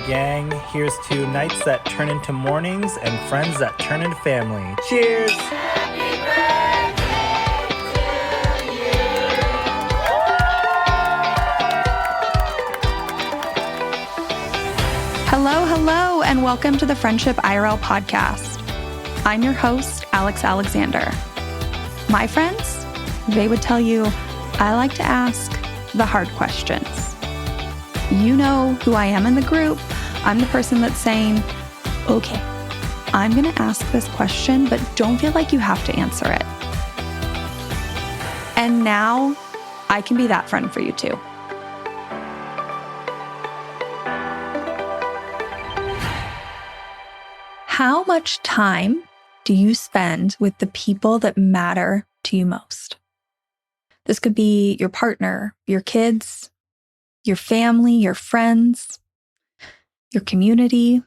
gang. Here's to nights that turn into mornings and friends that turn into family. Cheers! Hello, and welcome to the Friendship IRL podcast. I'm your host, Alex Alexander. My friends, they would tell you I like to ask the hard questions. You know who I am in the group. I'm the person that's saying, okay, I'm going to ask this question, but don't feel like you have to answer it. And now I can be that friend for you too. How much time do you spend with the people that matter to you most? This could be your partner, your kids, your family, your friends, your community.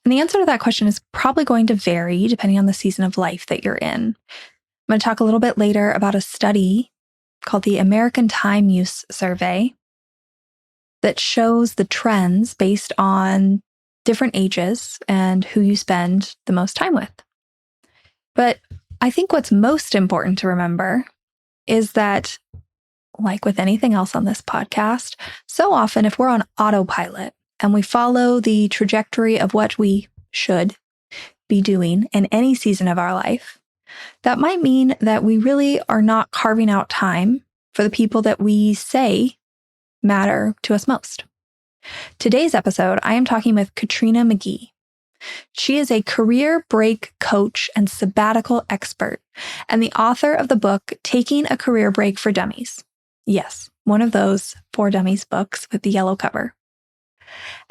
And the answer to that question is probably going to vary depending on the season of life that you're in. I'm going to talk a little bit later about a study called the American Time Use Survey that shows the trends based on different ages and who you spend the most time with. But I think what's most important to remember is that, like with anything else on this podcast, so often if we're on autopilot and we follow the trajectory of what we should be doing in any season of our life, that might mean that we really are not carving out time for the people that we say matter to us most. Today's episode, I am talking with Katrina McGhee. She is a career break coach and sabbatical expert and the author of the book, Taking a Career Break for Dummies. Yes, one of those For Dummies books with the yellow cover.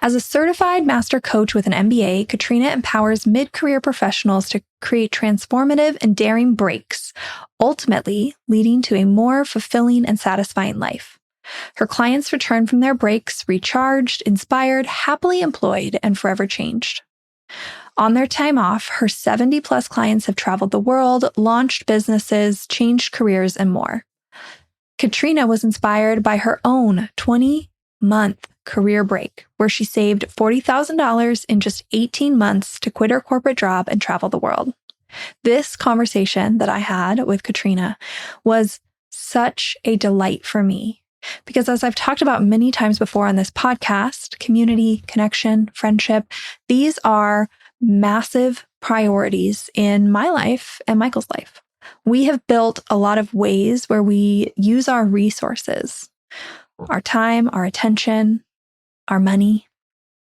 As a certified master coach with an MBA, Katrina empowers mid-career professionals to create transformative and daring breaks, ultimately leading to a more fulfilling and satisfying life. Her clients return from their breaks recharged, inspired, happily employed, and forever changed. On their time off, her 70-plus clients have traveled the world, launched businesses, changed careers, and more. Katrina was inspired by her own 20-month career break, where she saved $40,000 in just 18 months to quit her corporate job and travel the world. This conversation that I had with Katrina was such a delight for me. Because as I've talked about many times before on this podcast, community, connection, friendship, these are massive priorities in my life and Michael's life. We have built a lot of ways where we use our resources, our time, our attention, our money,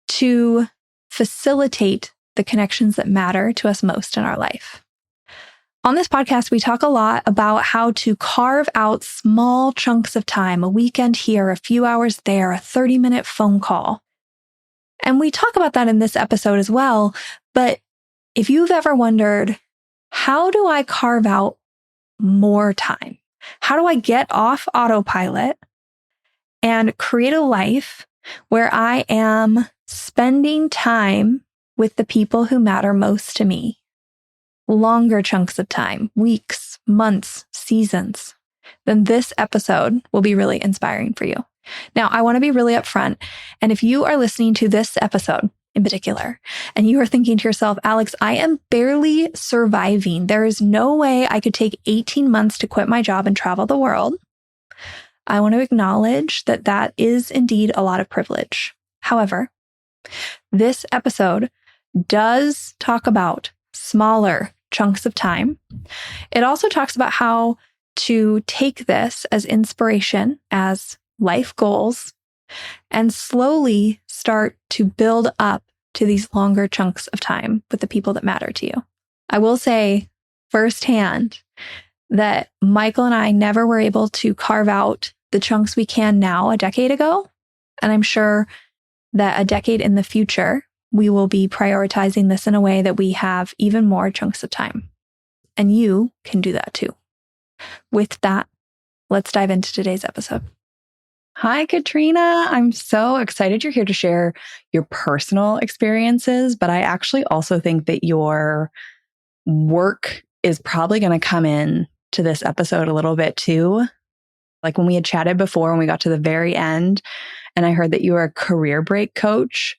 to facilitate the connections that matter to us most in our life. On this podcast, we talk a lot about how to carve out small chunks of time, a weekend here, a few hours there, a 30-minute phone call. And we talk about that in this episode as well. But if you've ever wondered, how do I carve out more time? How do I get off autopilot and create a life where I am spending time with the people who matter most to me? Longer chunks of time, weeks, months, seasons, then this episode will be really inspiring for you. Now, I want to be really upfront. And if you are listening to this episode in particular, and you are thinking to yourself, Alex, I am barely surviving. There is no way I could take 18 months to quit my job and travel the world. I want to acknowledge that that is indeed a lot of privilege. However, this episode does talk about smaller chunks of time. It also talks about how to take this as inspiration, as life goals, and slowly start to build up to these longer chunks of time with the people that matter to you. I will say firsthand that Michael and I never were able to carve out the chunks we can now a decade ago. And I'm sure that a decade in the future, we will be prioritizing this in a way that we have even more chunks of time. And you can do that too. With that, let's dive into today's episode. Hi, Katrina. I'm so excited you're here to share your personal experiences, but I actually also think that your work is probably going to come in to this episode a little bit too. Like when we had chatted before and we got to the very end, and I heard that you are a career break coach,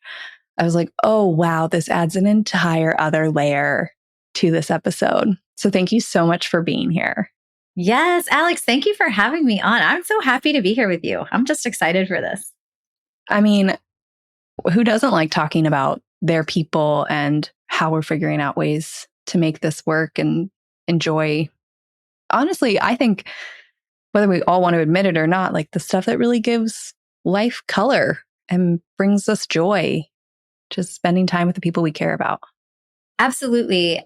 I was like, oh, wow, this adds an entire other layer to this episode. So thank you so much for being here. Yes, Alex, thank you for having me on. I'm so happy to be here with you. I'm just excited for this. I mean, who doesn't like talking about their people and how we're figuring out ways to make this work and enjoy? Honestly, I think whether we all want to admit it or not, like the stuff that really gives life color and brings us joy, just spending time with the people we care about. Absolutely.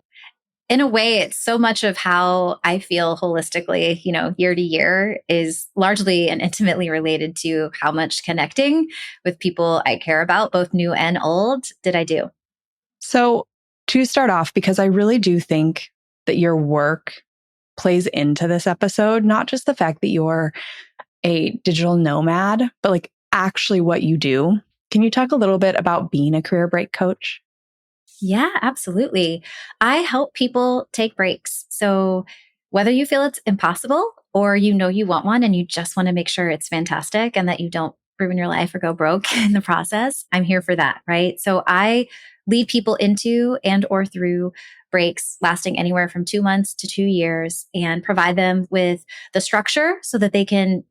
In a way, it's so much of how I feel holistically, year to year is largely and intimately related to how much connecting with people I care about, both new and old, did I do. So to start off, because I really do think that your work plays into this episode, not just the fact that you're a digital nomad, but like actually what you do. Can you talk a little bit about being a career break coach? Yeah, absolutely. I help people take breaks. So whether you feel it's impossible or you want one and you just want to make sure it's fantastic and that you don't ruin your life or go broke in the process, I'm here for that, right? So I lead people into and or through breaks lasting anywhere from 2 months to 2 years and provide them with the structure so that they can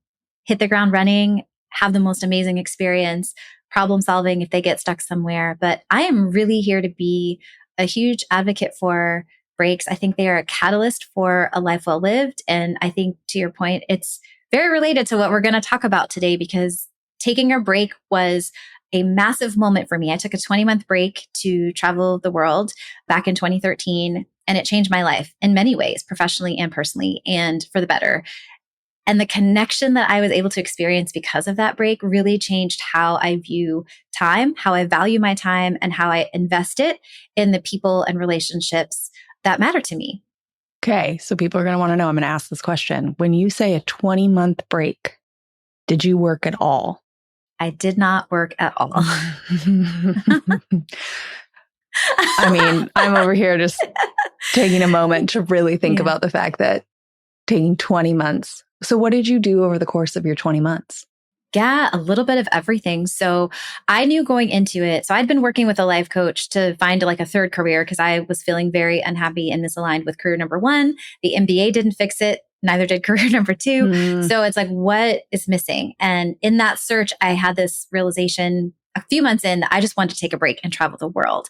hit the ground running, have the most amazing experience, problem solving if they get stuck somewhere. But I am really here to be a huge advocate for breaks. I think they are a catalyst for a life well lived. And I think to your point, it's very related to what we're going to talk about today, because taking a break was a massive moment for me. I took a 20-month break to travel the world back in 2013, and it changed my life in many ways, professionally and personally, and for the better. And the connection that I was able to experience because of that break really changed how I view time, how I value my time, and how I invest it in the people and relationships that matter to me. Okay, so people are going to want to know, I'm going to ask this question. When you say a 20-month break, did you work at all? I did not work at all. I mean, I'm over here just taking a moment to really think about the fact that taking 20 months. So what did you do over the course of your 20 months? Yeah, a little bit of everything. So I knew going into it. So I'd been working with a life coach to find like a third career because I was feeling very unhappy and misaligned with career number one. The MBA didn't fix it. Neither did career number two. So it's like, what is missing? And in that search, I had this realization a few months in that I just wanted to take a break and travel the world.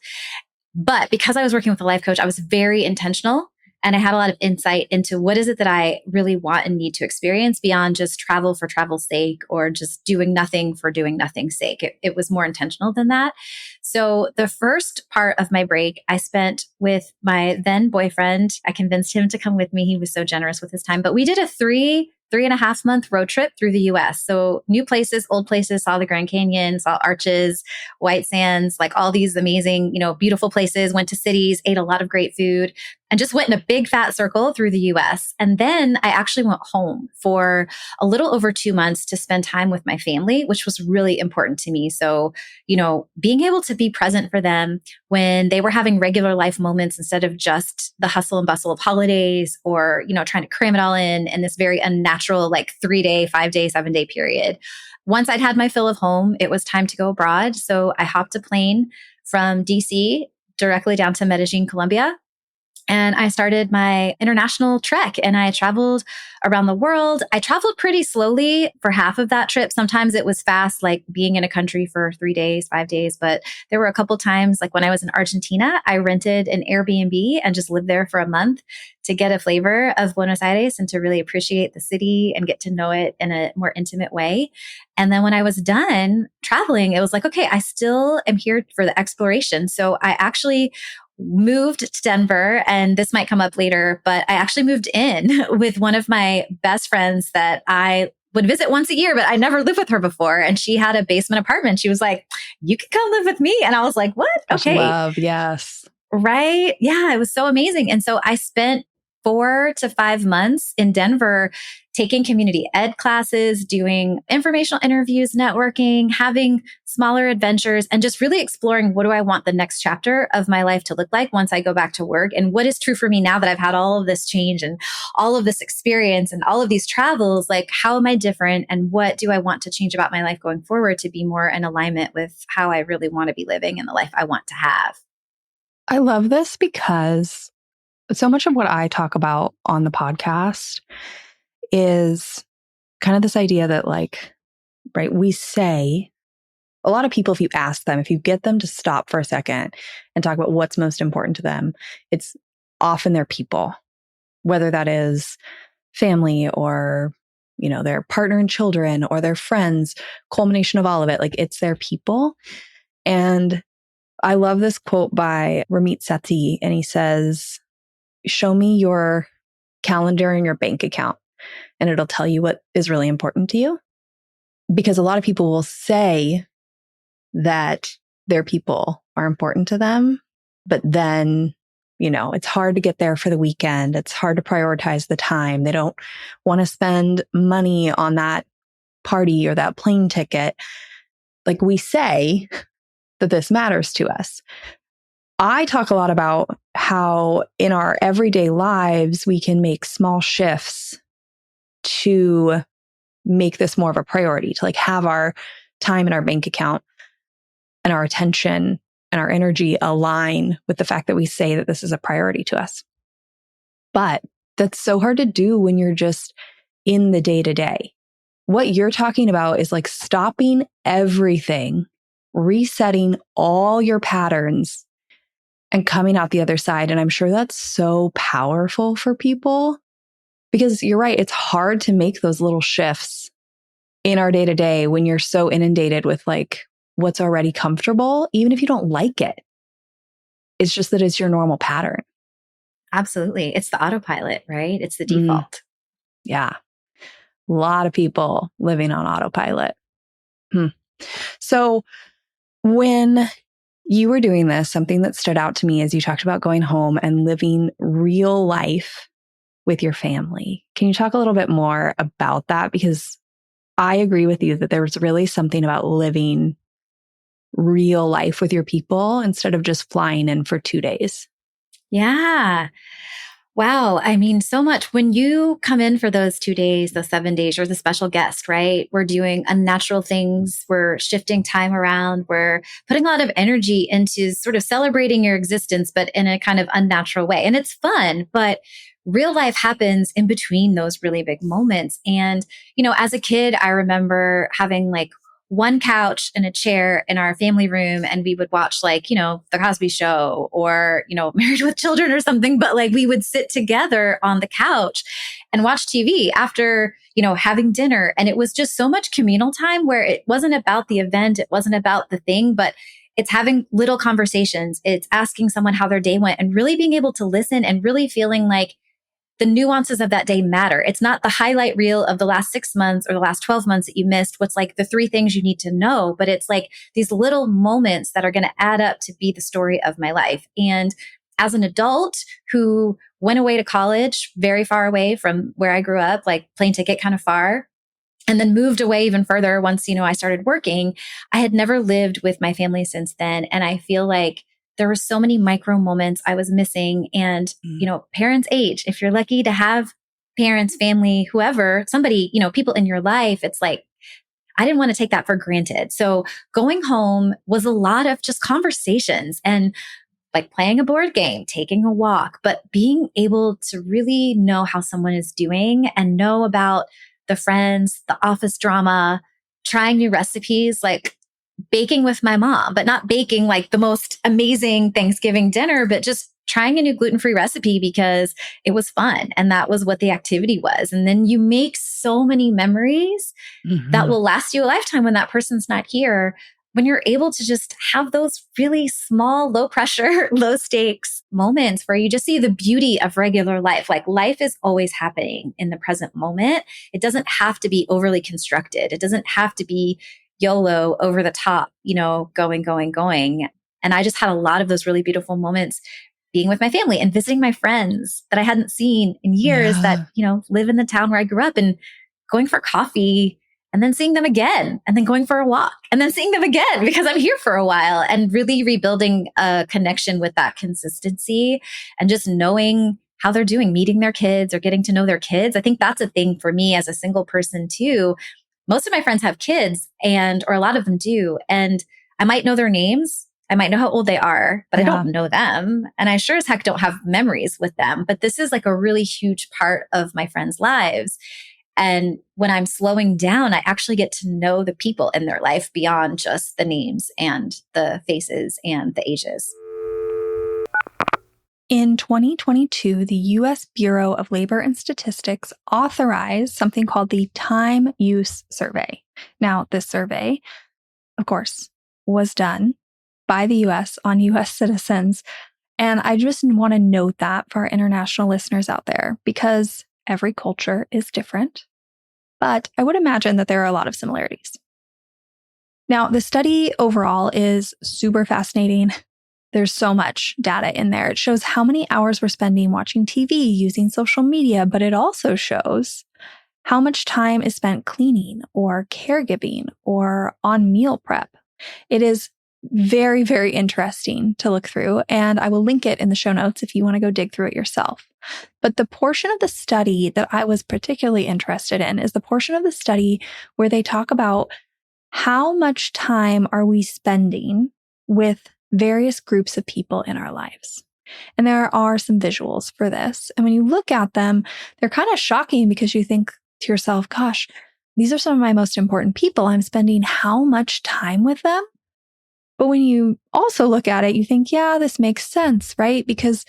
But because I was working with a life coach, I was very intentional. And I had a lot of insight into what is it that I really want and need to experience beyond just travel for travel's sake or just doing nothing for doing nothing's sake. It was more intentional than that. So the first part of my break, I spent with my then boyfriend. I convinced him to come with me. He was so generous with his time. But we did a 3.5 month road trip through the US. So new places, old places, saw the Grand Canyon, saw Arches, White Sands, like all these amazing, beautiful places, went to cities, ate a lot of great food, and just went in a big fat circle through the US. And then I actually went home for a little over 2 months to spend time with my family, which was really important to me. So, being able to be present for them when they were having regular life moments instead of just the hustle and bustle of holidays or, trying to cram it all in this very unnatural, like 3-day, 5-day, 7-day period. Once I'd had my fill of home, it was time to go abroad. So I hopped a plane from DC directly down to Medellin, Colombia. And I started my international trek and I traveled around the world. I traveled pretty slowly for half of that trip. Sometimes it was fast, like being in a country for 3 days, 5 days. But there were a couple times, like when I was in Argentina, I rented an Airbnb and just lived there for a month to get a flavor of Buenos Aires and to really appreciate the city and get to know it in a more intimate way. And then when I was done traveling, it was like, okay, I still am here for the exploration. So I actually moved to Denver, and this might come up later, but I actually moved in with one of my best friends that I would visit once a year, but I never lived with her before. And she had a basement apartment. She was like, you can come live with me. And I was like, what? Okay. Love, yes. Right. Yeah. It was so amazing. And so I spent 4 to 5 months in Denver, taking community ed classes, doing informational interviews, networking, having smaller adventures, and just really exploring what do I want the next chapter of my life to look like once I go back to work, and what is true for me now that I've had all of this change and all of this experience and all of these travels. Like, how am I different, and what do I want to change about my life going forward to be more in alignment with how I really want to be living and the life I want to have? I love this because so much of what I talk about on the podcast is kind of this idea that, like, right, we say, a lot of people, if you ask them, if you get them to stop for a second and talk about what's most important to them, it's often their people, whether that is family or, you know, their partner and children or their friends, culmination of all of it. Like, it's their people. And I love this quote by Ramit Sethi, and he says, show me your calendar and your bank account, and it'll tell you what is really important to you. Because a lot of people will say that their people are important to them, but then, you know, it's hard to get there for the weekend. It's hard to prioritize the time. They don't want to spend money on that party or that plane ticket. Like, we say that this matters to us. I talk a lot about how in our everyday lives, we can make small shifts to make this more of a priority, to like have our time in our bank account and our attention and our energy align with the fact that we say that this is a priority to us. But that's so hard to do when you're just in the day to day. What you're talking about is like stopping everything, resetting all your patterns, and coming out the other side. And I'm sure that's so powerful for people, because you're right. It's hard to make those little shifts in our day to day when you're so inundated with like what's already comfortable, even if you don't like it. It's just that it's your normal pattern. Absolutely. It's the autopilot, right? It's the default. Yeah. A lot of people living on autopilot. So when you were doing this, something that stood out to me is you talked about going home and living real life with your family. Can you talk a little bit more about that? Because I agree with you that there's really something about living real life with your people instead of just flying in for 2 days. Yeah. Wow. I mean, so much. When you come in for those 2 days, those 7 days, you're the special guest, right? We're doing unnatural things. We're shifting time around. We're putting a lot of energy into sort of celebrating your existence, but in a kind of unnatural way. And it's fun, but real life happens in between those really big moments. And, you know, as a kid, I remember having like one couch and a chair in our family room, and we would watch like, you know, The Cosby Show or, you know, Married with Children or something. But like we would sit together on the couch and watch TV after, you know, having dinner. And it was just so much communal time where it wasn't about the event. It wasn't about the thing, but it's having little conversations. It's asking someone how their day went and really being able to listen and really feeling like the nuances of that day matter. It's not the highlight reel of the last 6 months or the last 12 months that you missed. What's like the 3 things you need to know, but it's like these little moments that are going to add up to be the story of my life. And as an adult who went away to college, very far away from where I grew up, like plane ticket kind of far, and then moved away even further once, you know, I started working, I had never lived with my family since then. And I feel like there were so many micro moments I was missing. And, you know, parents age. If you're lucky to have parents, family, whoever, somebody, you know, people in your life, it's like, I didn't want to take that for granted. So going home was a lot of just conversations and like playing a board game, taking a walk, but being able to really know how someone is doing and know about the friends, the office drama, trying new recipes, like baking with my mom, but not baking like the most amazing Thanksgiving dinner, but just trying a new gluten-free recipe because it was fun. And that was what the activity was. And then you make so many memories that will last you a lifetime when that person's not here. When you're able to just have those really small, low pressure, low stakes moments where you just see the beauty of regular life. Like life is always happening in the present moment. It doesn't have to be overly constructed. It doesn't have to be YOLO, over the top, you know, going. And I just had a lot of those really beautiful moments being with my family and visiting my friends that I hadn't seen in years that, live in the town where I grew up, and going for coffee and then seeing them again and then going for a walk and then seeing them again because I'm here for a while, and really rebuilding a connection with that consistency and just knowing how they're doing, meeting their kids or getting to know their kids. I think that's a thing for me as a single person too. Most of my friends have kids or a lot of them do. And I might know their names. I might know how old they are, but I don't know them. And I sure as heck don't have memories with them. But this is like a really huge part of my friends' lives. And when I'm slowing down, I actually get to know the people in their life beyond just the names and the faces and the ages. In 2022, the U.S. Bureau of Labor and Statistics authorized something called the Time Use Survey. Now, this survey, of course, was done by the U.S. on U.S. citizens. And I just want to note that for our international listeners out there, because every culture is different. But I would imagine that there are a lot of similarities. Now, the study overall is super fascinating. There's so much data in there. It shows how many hours we're spending watching TV, using social media, but it also shows how much time is spent cleaning or caregiving or on meal prep. It is very, very interesting to look through, and I will link it in the show notes if you want to go dig through it yourself. But the portion of the study that I was particularly interested in is the portion of the study where they talk about how much time are we spending with various groups of people in our lives. And there are some visuals for this. And when you look at them, they're kind of shocking because you think to yourself, gosh, these are some of my most important people. I'm spending how much time with them? But when you also look at it, you think, yeah, this makes sense, right? Because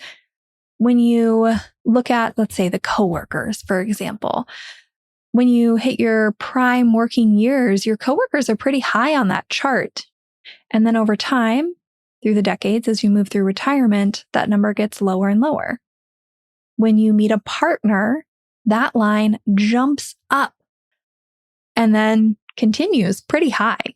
when you look at, let's say, the coworkers, for example, when you hit your prime working years, your coworkers are pretty high on that chart. And then over time, through the decades, as you move through retirement, that number gets lower and lower. When you meet a partner, that line jumps up and then continues pretty high.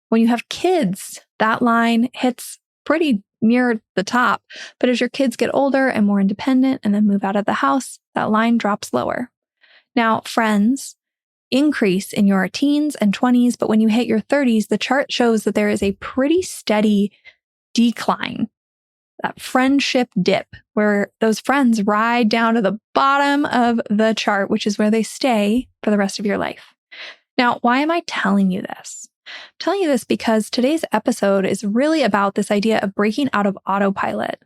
When you have kids, that line hits pretty near the top. But as your kids get older and more independent and then move out of the house, that line drops lower. Now, friends increase in your teens and 20s, but when you hit your 30s, the chart shows that there is a pretty steady decline, that friendship dip, where those friends ride down to the bottom of the chart, which is where they stay for the rest of your life. Now, why am I telling you this? I'm telling you this because today's episode is really about this idea of breaking out of autopilot,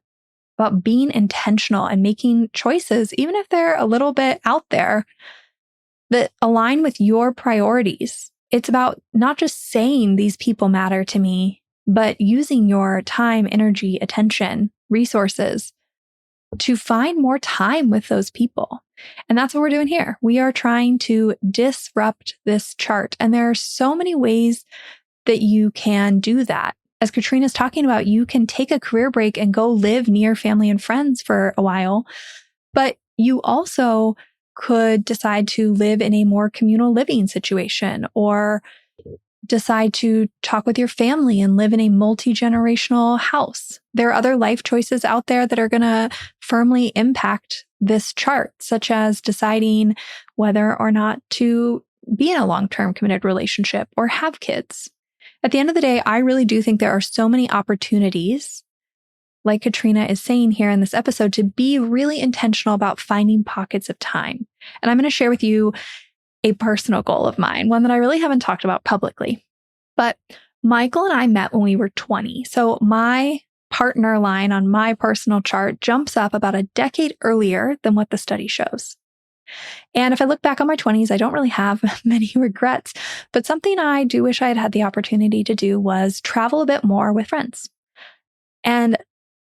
about being intentional and making choices, even if they're a little bit out there, that align with your priorities. It's about not just saying these people matter to me, but using your time, energy, attention, resources to find more time with those people. And that's what we're doing here. We are trying to disrupt this chart. And there are so many ways that you can do that. As Katrina's talking about, you can take a career break and go live near family and friends for a while. But you also could decide to live in a more communal living situation, or decide to talk with your family and live in a multi-generational house. There are other life choices out there that are going to firmly impact this chart, such as deciding whether or not to be in a long-term committed relationship or have kids. At the end of the day, I really do think there are so many opportunities, like Katrina is saying here in this episode, to be really intentional about finding pockets of time. And I'm going to share with you a personal goal of mine, one that I really haven't talked about publicly. But Michael and I met when we were 20. So my partner line on my personal chart jumps up about a decade earlier than what the study shows. And if I look back on my 20s, I don't really have many regrets, but something I do wish I had had the opportunity to do was travel a bit more with friends and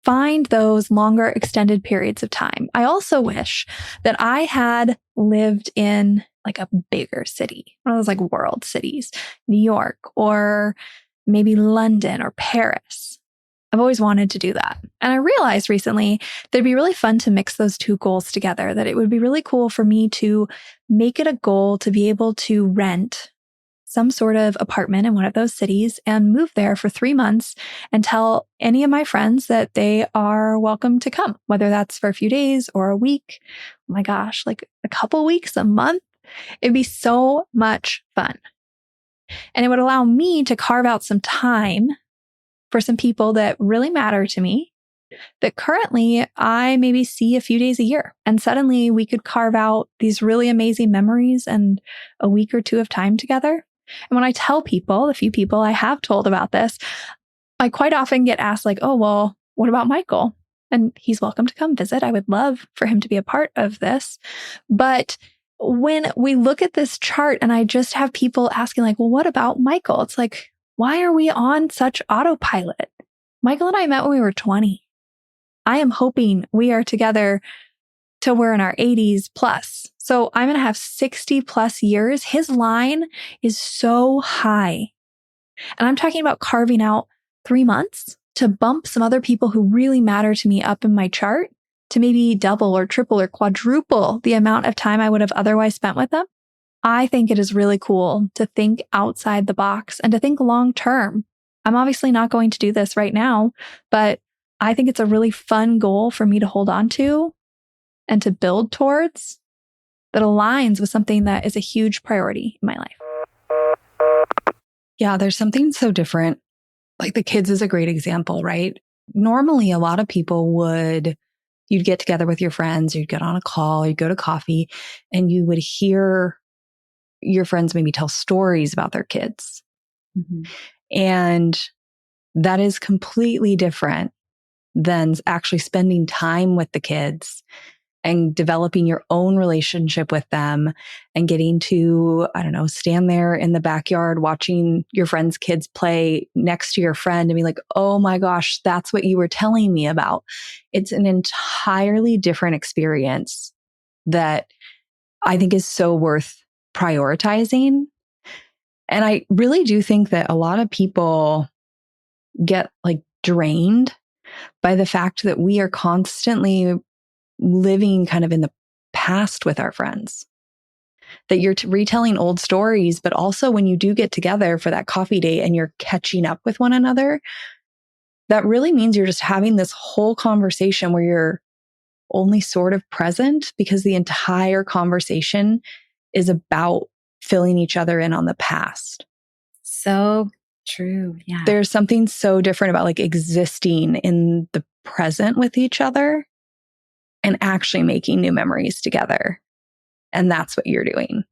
find those longer extended periods of time. I also wish that I had lived in like a bigger city, one of those like world cities, New York, or maybe London or Paris. I've always wanted to do that. And I realized recently that it'd be really fun to mix those two goals together, that it would be really cool for me to make it a goal to be able to rent some sort of apartment in one of those cities and move there for 3 months and tell any of my friends that they are welcome to come, whether that's for a few days or a week. Oh my gosh, like a couple weeks, a month. It'd be so much fun. And it would allow me to carve out some time for some people that really matter to me that currently I maybe see a few days a year. And suddenly we could carve out these really amazing memories and a week or two of time together. And when I tell people, the few people I have told about this, I quite often get asked like, oh, well, what about Michael? And he's welcome to come visit. I would love for him to be a part of this. But when we look at this chart and I just have people asking like, well, what about Michael? It's like, why are we on such autopilot? Michael and I met when we were 20. I am hoping we are together till we're in our 80s plus. So I'm going to have 60 plus years. His line is so high. And I'm talking about carving out 3 months to bump some other people who really matter to me up in my chart to maybe double or triple or quadruple the amount of time I would have otherwise spent with them. I think it is really cool to think outside the box and to think long term. I'm obviously not going to do this right now, but I think it's a really fun goal for me to hold on to and to build towards that aligns with something that is a huge priority in my life. Yeah, there's something so different. Like the kids is a great example, right? Normally, a lot of people you'd get together with your friends, you'd get on a call, you'd go to coffee, and you would hear your friends maybe tell stories about their kids. Mm-hmm. And that is completely different than actually spending time with the kids and developing your own relationship with them and getting to, I don't know, stand there in the backyard watching your friend's kids play next to your friend and be like, oh my gosh, that's what you were telling me about. It's an entirely different experience that I think is so worth prioritizing. And I really do think that a lot of people get like drained by the fact that we are constantly living kind of in the past with our friends. That you're retelling old stories, but also when you do get together for that coffee date and you're catching up with one another, that really means you're just having this whole conversation where you're only sort of present because the entire conversation is about filling each other in on the past. So true. Yeah. There's something so different about like existing in the present with each other and actually making new memories together. And that's what you're doing.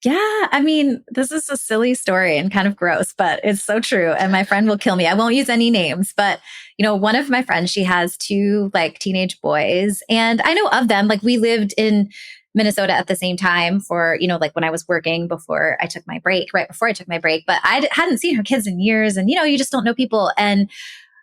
Yeah. I mean, this is a silly story and kind of gross, but it's so true. And my friend will kill me. I won't use any names, but one of my friends, she has 2 like teenage boys, and I know of them. Like we lived in Minnesota at the same time for, like when I was working before I took my break, right before I took my break, but I hadn't seen her kids in years, and, you just don't know people. And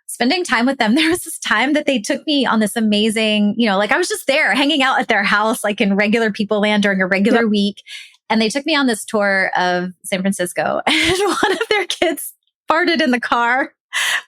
spending time with them, there was this time that they took me on this amazing, like I was just there hanging out at their house, like in regular people land during a regular week. And they took me on this tour of San Francisco, and one of their kids farted in the car.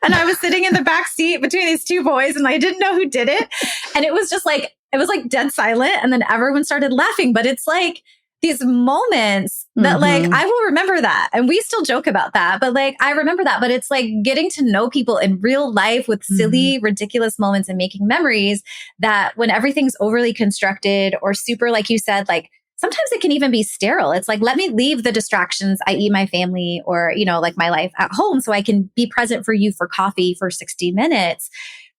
And I was sitting in the back seat between these 2 boys, and I didn't know who did it. And it was just like, it was like dead silent. And then everyone started laughing. But it's like these moments that like, I will remember that. And we still joke about that. But like, I remember that. But it's like getting to know people in real life with silly, ridiculous moments and making memories that when everything's overly constructed or super, like you said, like, sometimes it can even be sterile. It's like, let me leave the distractions, i.e. my family or, like my life at home so I can be present for you for coffee for 60 minutes.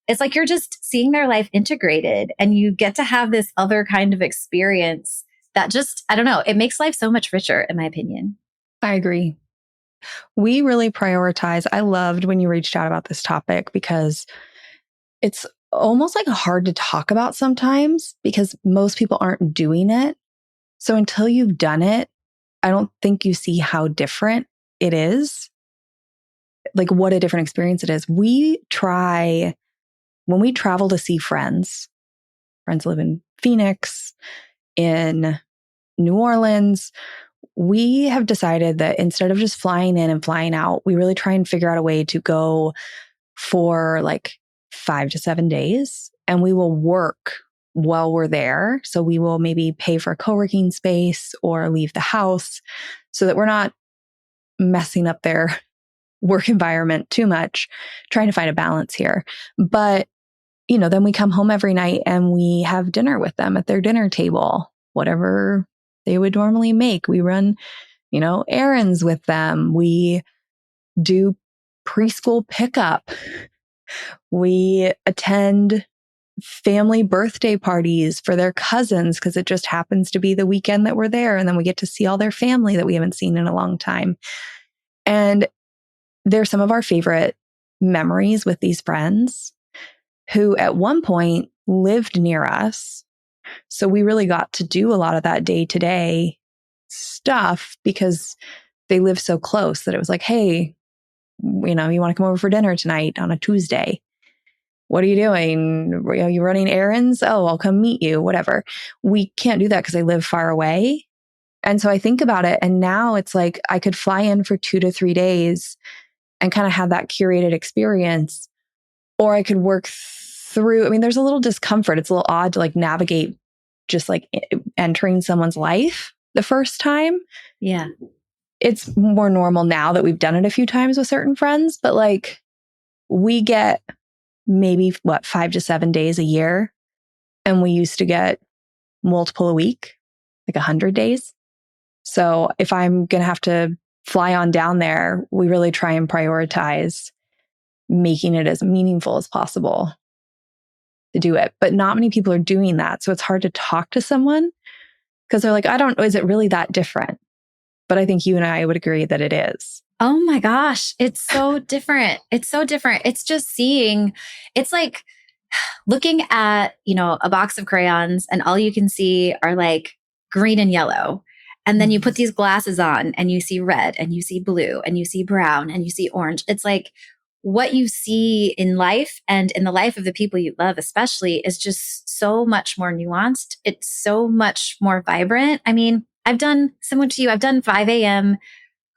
It's like you're just seeing their life integrated and you get to have this other kind of experience that just, I don't know, it makes life so much richer, in my opinion. I agree. We really prioritize. I loved when you reached out about this topic because it's almost like hard to talk about sometimes because most people aren't doing it. So until you've done it, I don't think you see how different it is. Like what a different experience it is. When we travel to see friends live in Phoenix, in New Orleans, we have decided that instead of just flying in and flying out, we really try and figure out a way to go for like 5 to 7 days, and we will work while we're there. So we will maybe pay for a co-working space or leave the house so that we're not messing up their work environment too much, trying to find a balance here. But, then we come home every night and we have dinner with them at their dinner table, whatever they would normally make. We run, errands with them. We do preschool pickup. We attend family birthday parties for their cousins because it just happens to be the weekend that we're there. And then we get to see all their family that we haven't seen in a long time. And they're some of our favorite memories with these friends who at one point lived near us. So we really got to do a lot of that day-to-day stuff because they live so close that it was like, hey, you want to come over for dinner tonight on a Tuesday? What are you doing? Are you running errands? Oh, I'll come meet you, whatever. We can't do that because they live far away. And so I think about it, and now it's like I could fly in for 2 to 3 days and kind of have that curated experience, or I could work through. I mean, there's a little discomfort. It's a little odd to navigate just entering someone's life the first time. Yeah. It's more normal now that we've done it a few times with certain friends, but we get maybe 5 to 7 days a year. And we used to get multiple a week, 100 days. So if I'm going to have to fly on down there, we really try and prioritize making it as meaningful as possible to do it. But not many people are doing that. So it's hard to talk to someone because they're like, I don't know, is it really that different? But I think you and I would agree that it is. Oh my gosh. It's so different. It's so different. It's just it's like looking at, a box of crayons and all you can see are green and yellow. And then you put these glasses on and you see red and you see blue and you see brown and you see orange. It's like what you see in life and in the life of the people you love, especially, is just so much more nuanced. It's so much more vibrant. I mean, I've done similar to you. I've done 5 a.m.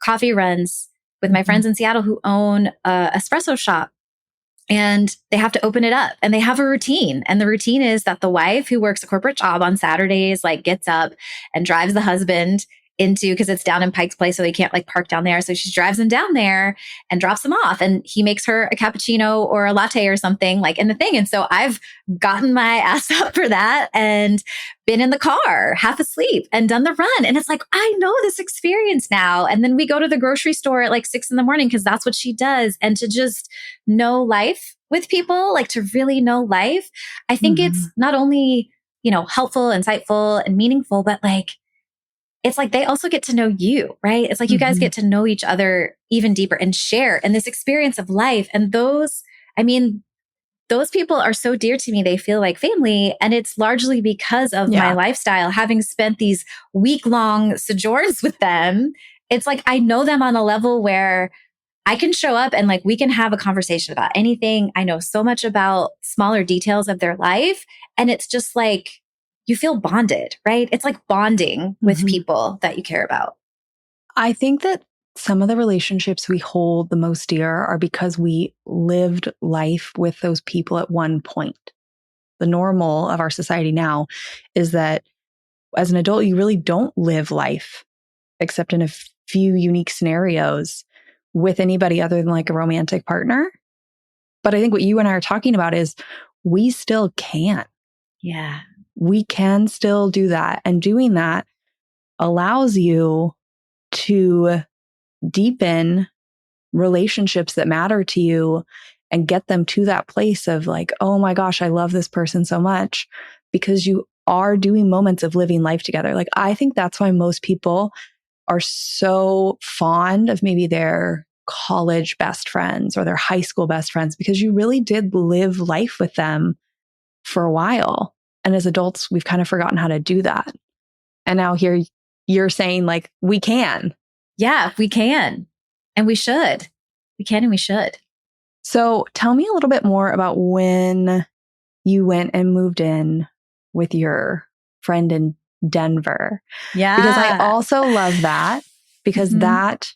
coffee runs with my friends in Seattle who own a espresso shop, and they have to open it up and they have a routine. And the routine is that the wife who works a corporate job on Saturdays, gets up and drives the husband because it's down in Pike's Place, so they can't park down there. So she drives him down there and drops him off, and he makes her a cappuccino or a latte or something in the thing. And so I've gotten my ass up for that and been in the car half asleep and done the run. And it's I know this experience now. And then we go to the grocery store at 6 a.m. because that's what she does. And to just know life with people, to really know life, I think it's not only, helpful, insightful, and meaningful, but it's they also get to know you, right? It's you guys get to know each other even deeper and share in this experience of life. And those people are so dear to me. They feel like family. And it's largely because of my lifestyle, having spent these week-long sojourns with them. It's I know them on a level where I can show up and we can have a conversation about anything. I know so much about smaller details of their life. And it's just you feel bonded, right? It's bonding with people that you care about. I think that some of the relationships we hold the most dear are because we lived life with those people at one point. The normal of our society now is that as an adult, you really don't live life except in a few unique scenarios with anybody other than a romantic partner. But I think what you and I are talking about is we still can. Yeah. We can still do that. And doing that allows you to deepen relationships that matter to you and get them to that place of oh my gosh, I love this person so much, because you are doing moments of living life together. I think that's why most people are so fond of maybe their college best friends or their high school best friends, because you really did live life with them for a while. And as adults, we've kind of forgotten how to do that. And now here you're saying we can. Yeah, we can. And we should. We can and we should. So tell me a little bit more about when you went and moved in with your friend in Denver. Yeah. Because I also love that, because that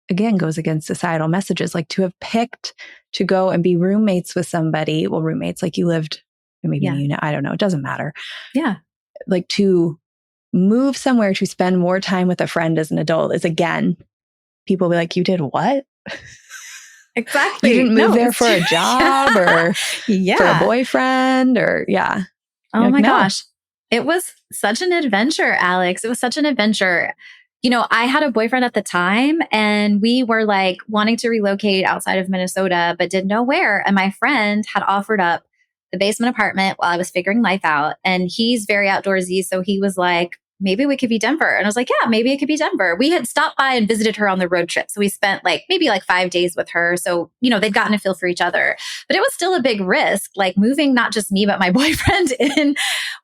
again goes against societal messages, to have picked to go and be roommates with somebody. Well, roommates, you lived maybe in a unit. I don't know. It doesn't matter. Yeah. To move somewhere to spend more time with a friend as an adult is again people be like, you did what? Exactly. You didn't move there it's for a true. job or Yeah. for a boyfriend or Oh You're my like, no. gosh. It was such an adventure, Alex. It was such an adventure. I had a boyfriend at the time and we were like wanting to relocate outside of Minnesota, but didn't know where. And my friend had offered up the basement apartment while I was figuring life out. And he's very outdoorsy. So he was like, maybe we could be Denver. And I was like, yeah, maybe it could be Denver. We had stopped by and visited her on the road trip. So we spent maybe 5 days with her. So, they'd gotten a feel for each other, but it was still a big risk, like moving not just me, but my boyfriend in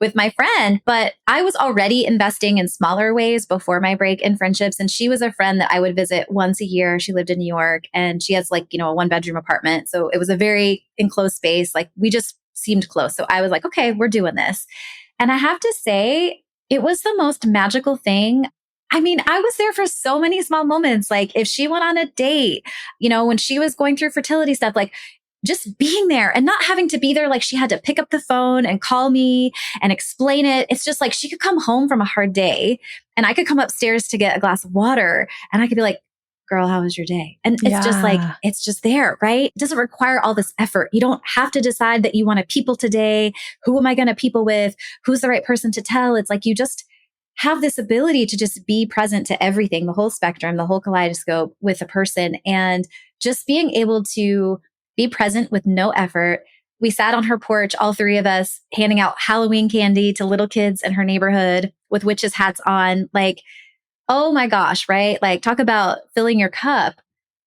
with my friend. But I was already investing in smaller ways before my break in friendships. And she was a friend that I would visit once a year. She lived in New York and she has a 1-bedroom apartment. So it was a very enclosed space. We just seemed close. So I was like, okay, we're doing this. And I have to say, it was the most magical thing. I mean, I was there for so many small moments. Like if she went on a date, when she was going through fertility stuff, just being there and not having to be there. She had to pick up the phone and call me and explain it. It's just she could come home from a hard day and I could come upstairs to get a glass of water and I could be like, girl, how was your day? And it's just it's just there, right? It doesn't require all this effort. You don't have to decide that you want to people today. Who am I going to people with? Who's the right person to tell? It's you just have this ability to just be present to everything, the whole spectrum, the whole kaleidoscope with a person and just being able to be present with no effort. We sat on her porch, all three of us, handing out Halloween candy to little kids in her neighborhood with witches' hats on. Oh my gosh, right? Talk about filling your cup.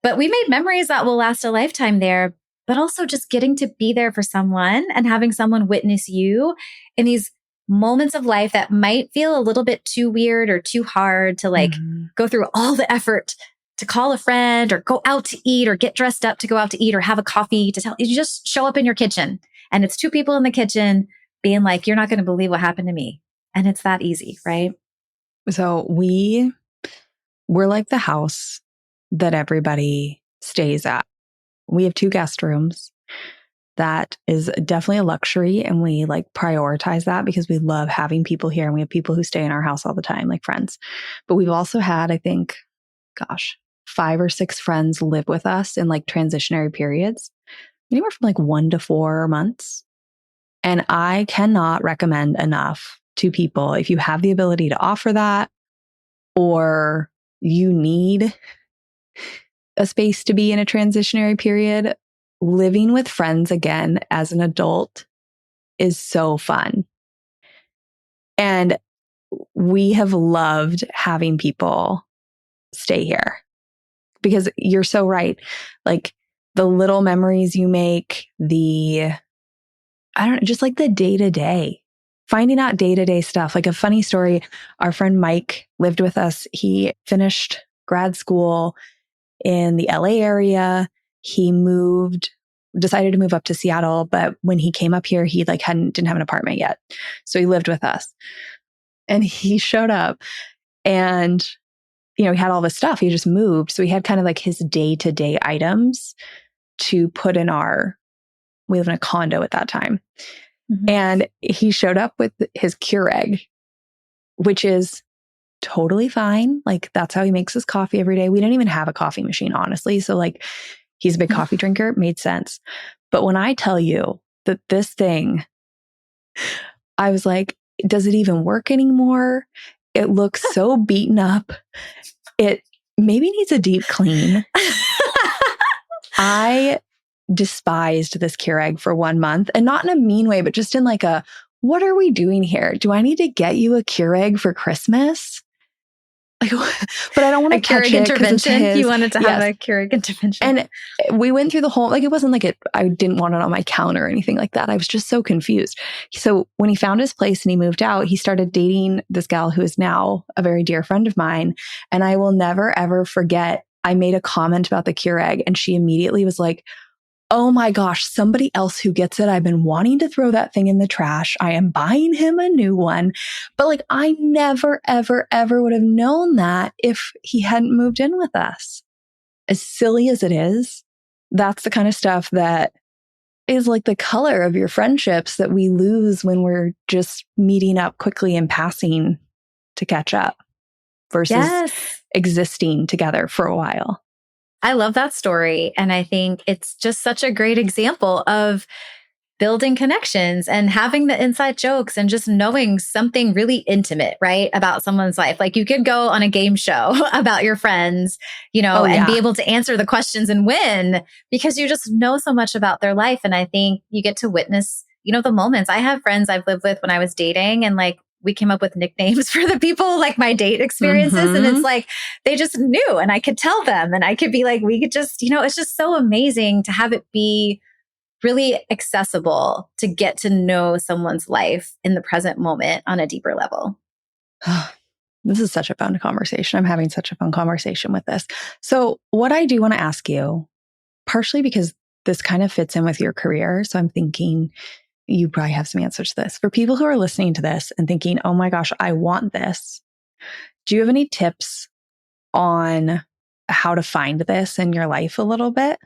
But we made memories that will last a lifetime there, but also just getting to be there for someone and having someone witness you in these moments of life that might feel a little bit too weird or too hard to go through all the effort to call a friend or go out to eat or get dressed up to go out to eat or have a coffee to tell. You just show up in your kitchen and it's two people in the kitchen being like, you're not going to believe what happened to me. And it's that easy, right? So we're like the house that everybody stays at. We have 2 guest rooms. That is definitely a luxury. And we prioritize that because we love having people here. And we have people who stay in our house all the time, like friends. But we've also had, I think, 5 or 6 friends live with us in transitionary periods, anywhere from 1 to 4 months. And I cannot recommend enough to people, if you have the ability to offer that, or you need a space to be in a transitionary period, living with friends again as an adult is so fun. And we have loved having people stay here because you're so right. The little memories you make, just the day to day, finding out day to day stuff. A funny story, our friend Mike lived with us. He finished grad school in the LA area. He decided to move up to Seattle, but when he came up here, he didn't have an apartment yet. So he lived with us and he showed up and, he had all this stuff. He just moved. So he had kind of his day-to-day items to put in we live in a condo at that time. Mm-hmm. And he showed up with his Keurig, which is totally fine. That's how he makes his coffee every day. We didn't even have a coffee machine, honestly. So he's a big coffee drinker. It made sense. But when I tell you that this thing, I was like, does it even work anymore? It looks so beaten up. It maybe needs a deep clean. I despised this Keurig for 1 month, and not in a mean way, but just in what are we doing here? Do I need to get you a Keurig for Christmas? But I don't want to catch Keurig it intervention. You wanted to have a Keurig intervention. And we went through the whole, it wasn't I didn't want it on my counter or anything like that. I was just so confused. So when he found his place and he moved out, he started dating this gal who is now a very dear friend of mine. And I will never, ever forget, I made a comment about the Keurig and she immediately was like, oh my gosh, somebody else who gets it. I've been wanting to throw that thing in the trash. I am buying him a new one. But I never, ever, ever would have known that if he hadn't moved in with us. As silly as it is, that's the kind of stuff that is the color of your friendships that we lose when we're just meeting up quickly and passing to catch up versus existing together for a while. I love that story. And I think it's just such a great example of building connections and having the inside jokes and just knowing something really intimate, right? About someone's life. Like you could go on a game show about your friends, and be able to answer the questions and win because you just know so much about their life. And I think you get to witness, the moments. I have friends I've lived with when I was dating and like, we came up with nicknames for the people, like my date experiences. And it's like, they just knew and I could tell them and I could be like, we could just, it's just so amazing to have it be really accessible to get to know someone's life in the present moment on a deeper level. This is such a fun conversation. I'm having such a fun conversation with this. So what I do want to ask you, partially because this kind of fits in with your career. So I'm thinking you probably have some answers to this. For people who are listening to this and thinking, oh my gosh, I want this. Do you have any tips on how to find this in your life a little bit?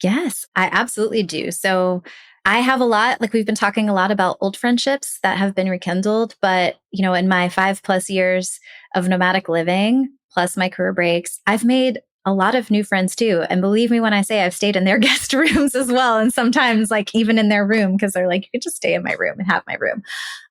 Yes, I absolutely do. So I have a lot, like we've been talking a lot about old friendships that have been rekindled, but in my 5+ years of nomadic living, plus my career breaks, I've made a lot of new friends too. And believe me when I say I've stayed in their guest rooms as well. And sometimes like even in their room, because they're like, you could just stay in my room and have my room.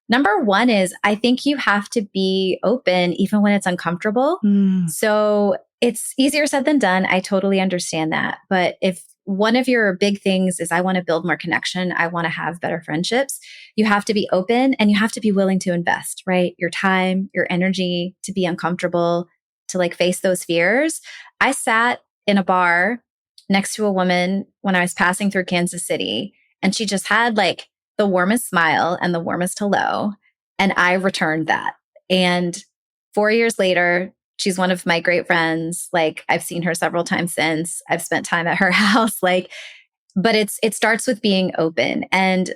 Number one is I think you have to be open even when it's uncomfortable. So it's easier said than done. I totally understand that. But if one of your big things is I want to build more connection, I want to have better friendships, you have to be open and you have to be willing to invest, right? Your time, your energy to be uncomfortable, to like face those fears. I sat in a bar next to a woman when I was passing through Kansas City, and she just had like the warmest smile and the warmest hello. And I returned that. And 4 years later, she's one of my great friends. Like I've seen her several times since. I've spent time at her house. But it starts with being open. And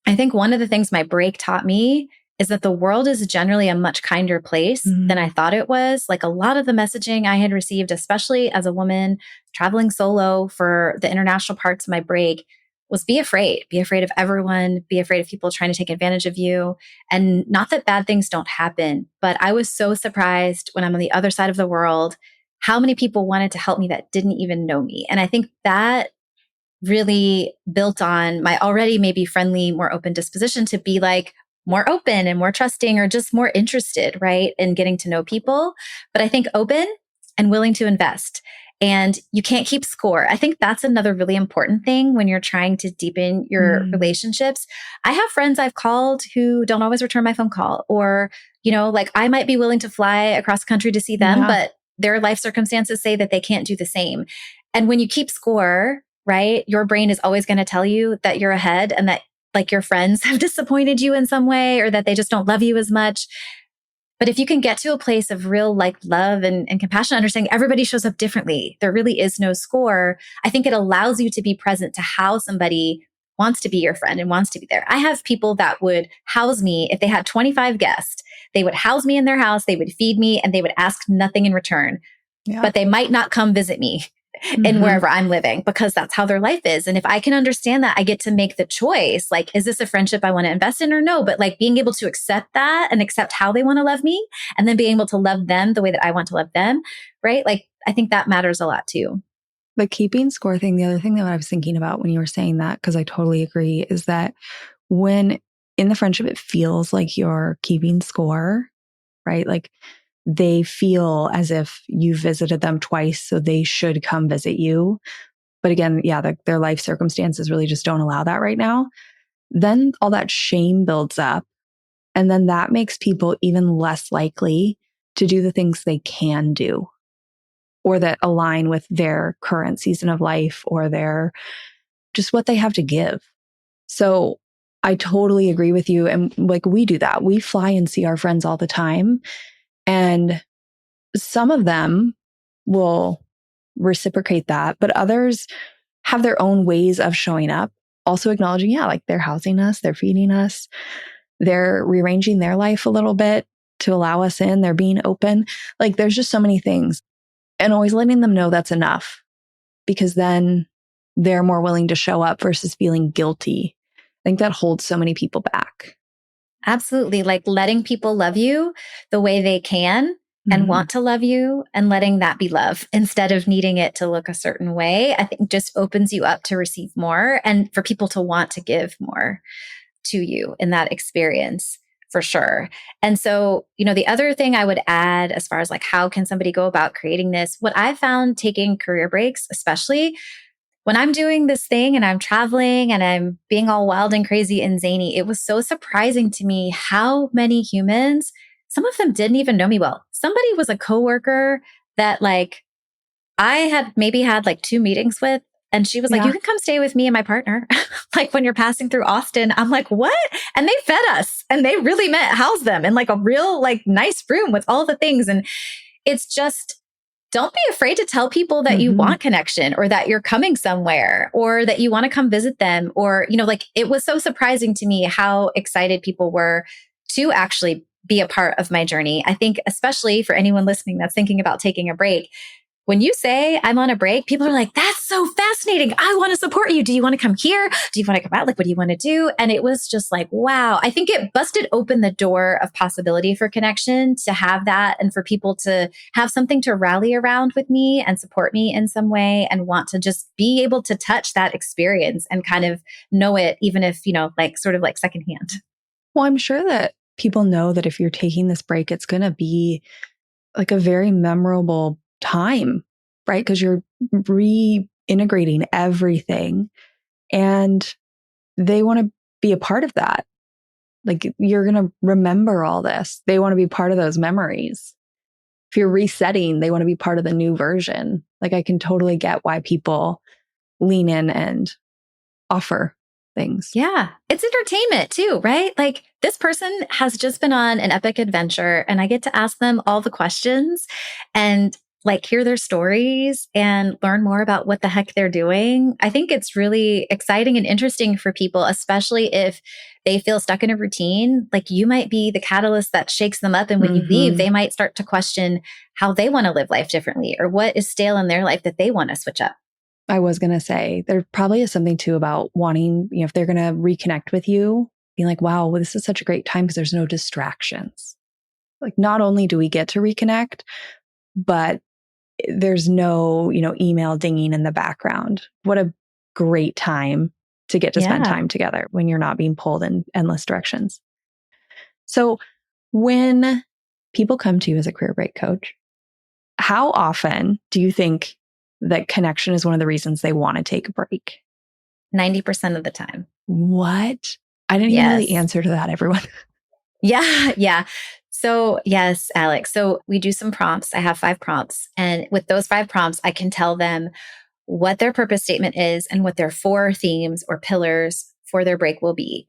I think one of the things my break taught me is that the world is generally a much kinder place than I thought it was. Like a lot of the messaging I had received, especially as a woman traveling solo for the international parts of my break, was be afraid of everyone, be afraid of people trying to take advantage of you. And not that bad things don't happen, but I was so surprised when I'm on the other side of the world, how many people wanted to help me that didn't even know me. And I think that really built on my already maybe friendly, more open disposition to be like more open and more trusting or just more interested, right? In getting to know people. But I think open and willing to invest. And you can't keep score. I think that's another really important thing when you're trying to deepen your relationships. I have friends I've called who don't always return my phone call, or, like I might be willing to fly across country to see them, but their life circumstances say that they can't do the same. And when you keep score, right, your brain is always going to tell you that you're ahead and that like your friends have disappointed you in some way or that they just don't love you as much. But if you can get to a place of real like love and compassion, understanding everybody shows up differently, there really is no score. I think it allows you to be present to how somebody wants to be your friend and wants to be there. I have people that would house me if they had 25 guests. They would house me in their house, they would feed me, and they would ask nothing in return. But they might not come visit me in wherever I'm living because that's how their life is. And if I can understand that, I get to make the choice. Like, is this a friendship I want to invest in or no? But like being able to accept that and accept how they want to love me and then being able to love them the way that I want to love them, right? Like, I think that matters a lot too. The keeping score thing, the other thing that I was thinking about when you were saying that, because I totally agree, is that when in the friendship, it feels like you're keeping score, right? Like they feel as if you visited them twice, so they should come visit you. But again, their life circumstances really just don't allow that right now. Then all that shame builds up. And then that makes people even less likely to do the things they can do or that align with their current season of life or their just what they have to give. So I totally agree with you. And like we do that. We fly and see our friends all the time. And some of them will reciprocate that, but others have their own ways of showing up, also acknowledging, like they're housing us, they're feeding us, they're rearranging their life a little bit to allow us in, they're being open. Like there's just so many things. And always letting them know that's enough, because then they're more willing to show up versus feeling guilty. I think that holds so many people back. Absolutely. Like letting people love you the way they can and want to love you, and letting that be love instead of needing it to look a certain way, I think just opens you up to receive more and for people to want to give more to you in that experience, for sure. And so, the other thing I would add as far as like, how can somebody go about creating this? What I found taking career breaks, especially when I'm doing this thing and I'm traveling and I'm being all wild and crazy and zany, it was so surprising to me how many humans, some of them didn't even know me well. Somebody was a coworker that like I had maybe had like 2 meetings with. And she was like, you can come stay with me and my partner. Like when you're passing through Austin, I'm like, what? And they fed us and they really housed them in like a real, like nice room with all the things. And it's just, don't be afraid to tell people that you want connection or that you're coming somewhere or that you want to come visit them. Or, like it was so surprising to me how excited people were to actually be a part of my journey. I think, especially for anyone listening that's thinking about taking a break, when you say I'm on a break, people are like, that's so fascinating. I want to support you. Do you want to come here? Do you want to come out? Like, what do you want to do? And it was just like, wow. I think it busted open the door of possibility for connection to have that and for people to have something to rally around with me and support me in some way and want to just be able to touch that experience and kind of know it, even if, like sort of like secondhand. Well, I'm sure that people know that if you're taking this break, it's going to be like a very memorable time, right? Because you're reintegrating everything and they want to be a part of that. Like you're going to remember all this. They want to be part of those memories. If you're resetting, they want to be part of the new version. Like I can totally get why people lean in and offer things. Yeah. It's entertainment too, right? Like this person has just been on an epic adventure and I get to ask them all the questions and like hear their stories and learn more about what the heck they're doing. I think it's really exciting and interesting for people, especially if they feel stuck in a routine. Like you might be the catalyst that shakes them up. And when you leave, they might start to question how they want to live life differently or what is stale in their life that they want to switch up. I was going to say, there probably is something too about wanting, if they're going to reconnect with you, being like, wow, well, this is such a great time because there's no distractions. Like not only do we get to reconnect, but there's no, email dinging in the background. What a great time to get to spend time together when you're not being pulled in endless directions. So when people come to you as a career break coach, how often do you think that connection is one of the reasons they want to take a break? 90% of the time. What? I didn't even really answer to that, everyone. Yeah. So yes, Alex. So we do some prompts. I have 5 prompts. And with those 5 prompts, I can tell them what their purpose statement is and what their 4 themes or pillars for their break will be.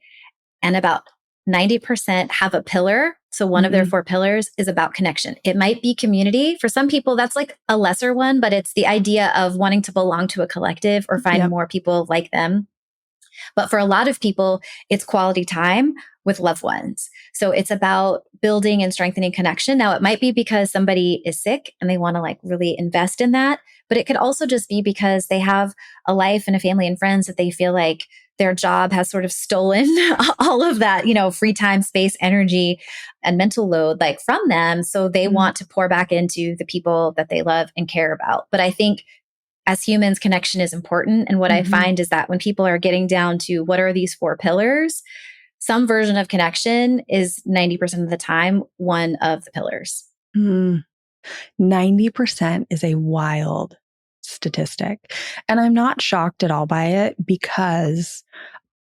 And about 90% have a pillar. So one of their 4 pillars is about connection. It might be community. For some people, that's like a lesser one, but it's the idea of wanting to belong to a collective or find more people like them. But for a lot of people, it's quality time with loved ones. So it's about building and strengthening connection. Now, it might be because somebody is sick and they want to like really invest in that, but it could also just be because they have a life and a family and friends that they feel like their job has sort of stolen all of that, free time, space, energy, and mental load like from them. So they want to pour back into the people that they love and care about. But I think as humans, connection is important. And what I find is that when people are getting down to what are these 4 pillars, some version of connection is 90% of the time one of the pillars. 90% is a wild statistic. And I'm not shocked at all by it because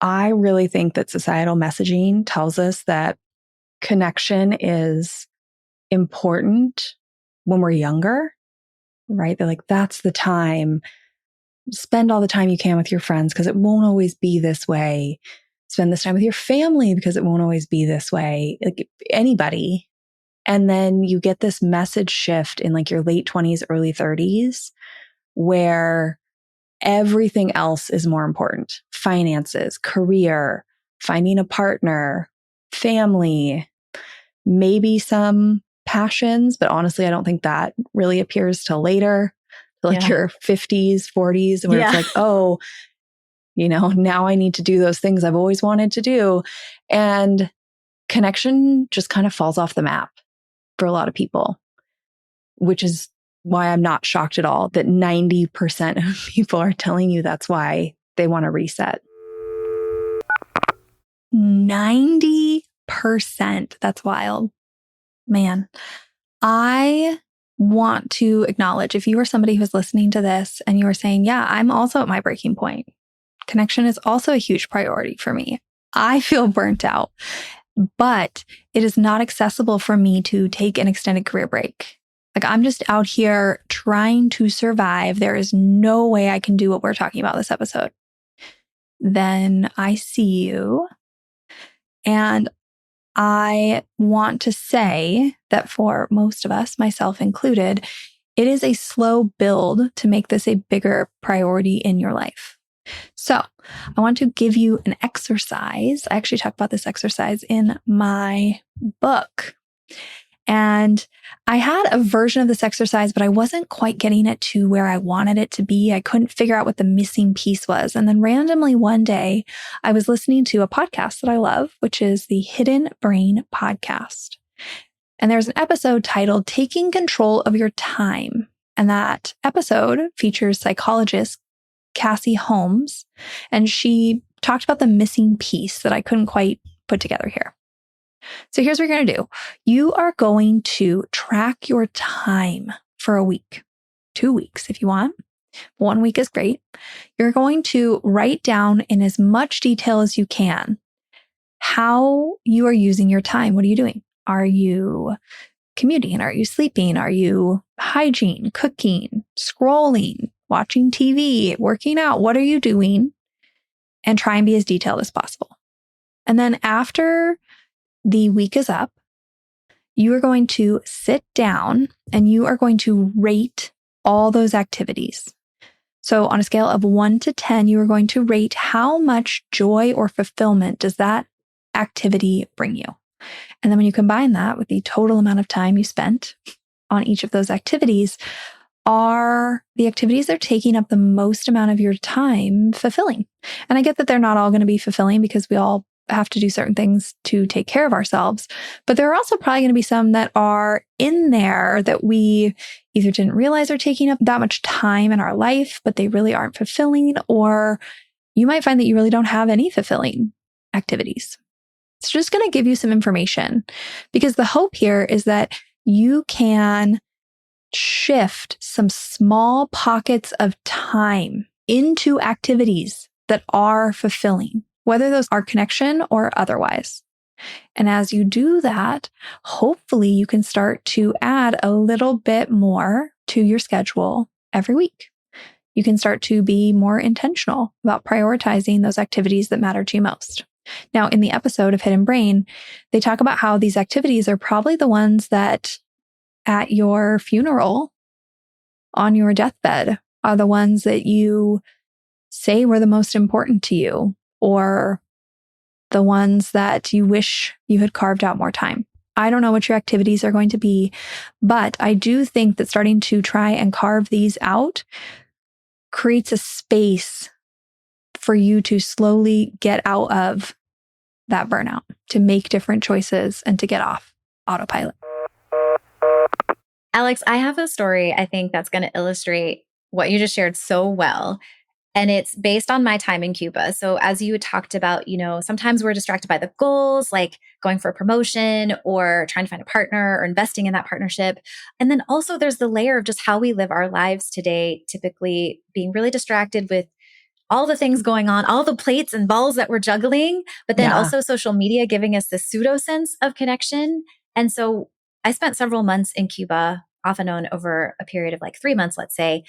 I really think that societal messaging tells us that connection is important when we're younger, right? They're like, that's the time. Spend all the time you can with your friends because it won't always be this way. Spend this time with your family because it won't always be this way. Like anybody. And then you get this message shift in like your late 20s, early 30s, where everything else is more important. Finances, career, finding a partner, family, maybe some passions. But honestly, I don't think that really appears till later, like your 50s, 40s, where it's like, oh, now I need to do those things I've always wanted to do. And connection just kind of falls off the map for a lot of people. which is why I'm not shocked at all that 90% of people are telling you that's why they want to reset. 90%. That's wild. Man, I want to acknowledge if you are somebody who's listening to this and you are saying, yeah, I'm also at my breaking point. Connection is also a huge priority for me. I feel burnt out, but it is not accessible for me to take an extended career break. Like I'm just out here trying to survive. There is no way I can do what we're talking about this episode. Then I see you. And I want to say that for most of us, myself included, it is a slow build to make this a bigger priority in your life. So I want to give you an exercise. I actually talk about this exercise in my book. And I had a version of this exercise, but I wasn't quite getting it to where I wanted it to be. I couldn't figure out what the missing piece was. And then randomly one day, I was listening to a podcast that I love, which is the Hidden Brain podcast. And there's an episode titled Taking Control of Your Time. And that episode features psychologist Cassie Holmes. And she talked about the missing piece that I couldn't quite put together here. So here's what you're going to do. You are going to track your time for a week, 2 weeks if you want. 1 week is great. You're going to write down in as much detail as you can how you are using your time. What are you doing? Are you commuting? Are you sleeping? Are you hygiene, cooking, scrolling, watching TV, working out? What are you doing? And try and be as detailed as possible. And then after the week is up, you are going to sit down and you are going to rate all those activities. So on a scale of 1 to 10, you are going to rate how much joy or fulfillment does that activity bring you. And then when you combine that with the total amount of time you spent on each of those activities, are the activities that are taking up the most amount of your time fulfilling? And I get that they're not all going to be fulfilling because we all have to do certain things to take care of ourselves. But there are also probably going to be some that are in there that we either didn't realize are taking up that much time in our life, but they really aren't fulfilling, or you might find that you really don't have any fulfilling activities. It's just going to give you some information because the hope here is that you can shift some small pockets of time into activities that are fulfilling, whether those are connection or otherwise. And as you do that, hopefully you can start to add a little bit more to your schedule every week. You can start to be more intentional about prioritizing those activities that matter to you most. Now, in the episode of Hidden Brain, they talk about how these activities are probably the ones that at your funeral, on your deathbed, are the ones that you say were the most important to you, or the ones that you wish you had carved out more time. I don't know what your activities are going to be, but I do think that starting to try and carve these out creates a space for you to slowly get out of that burnout, to make different choices and to get off autopilot. Alex, I have a story I think that's going to illustrate what you just shared so well. And it's based on my time in Cuba. So as you talked about, sometimes we're distracted by the goals, like going for a promotion or trying to find a partner or investing in that partnership. And then also there's the layer of just how we live our lives today, typically being really distracted with all the things going on, all the plates and balls that we're juggling, but then also social media giving us this pseudo sense of connection. And so I spent several months in Cuba, off and on over a period of like 3 months, let's say.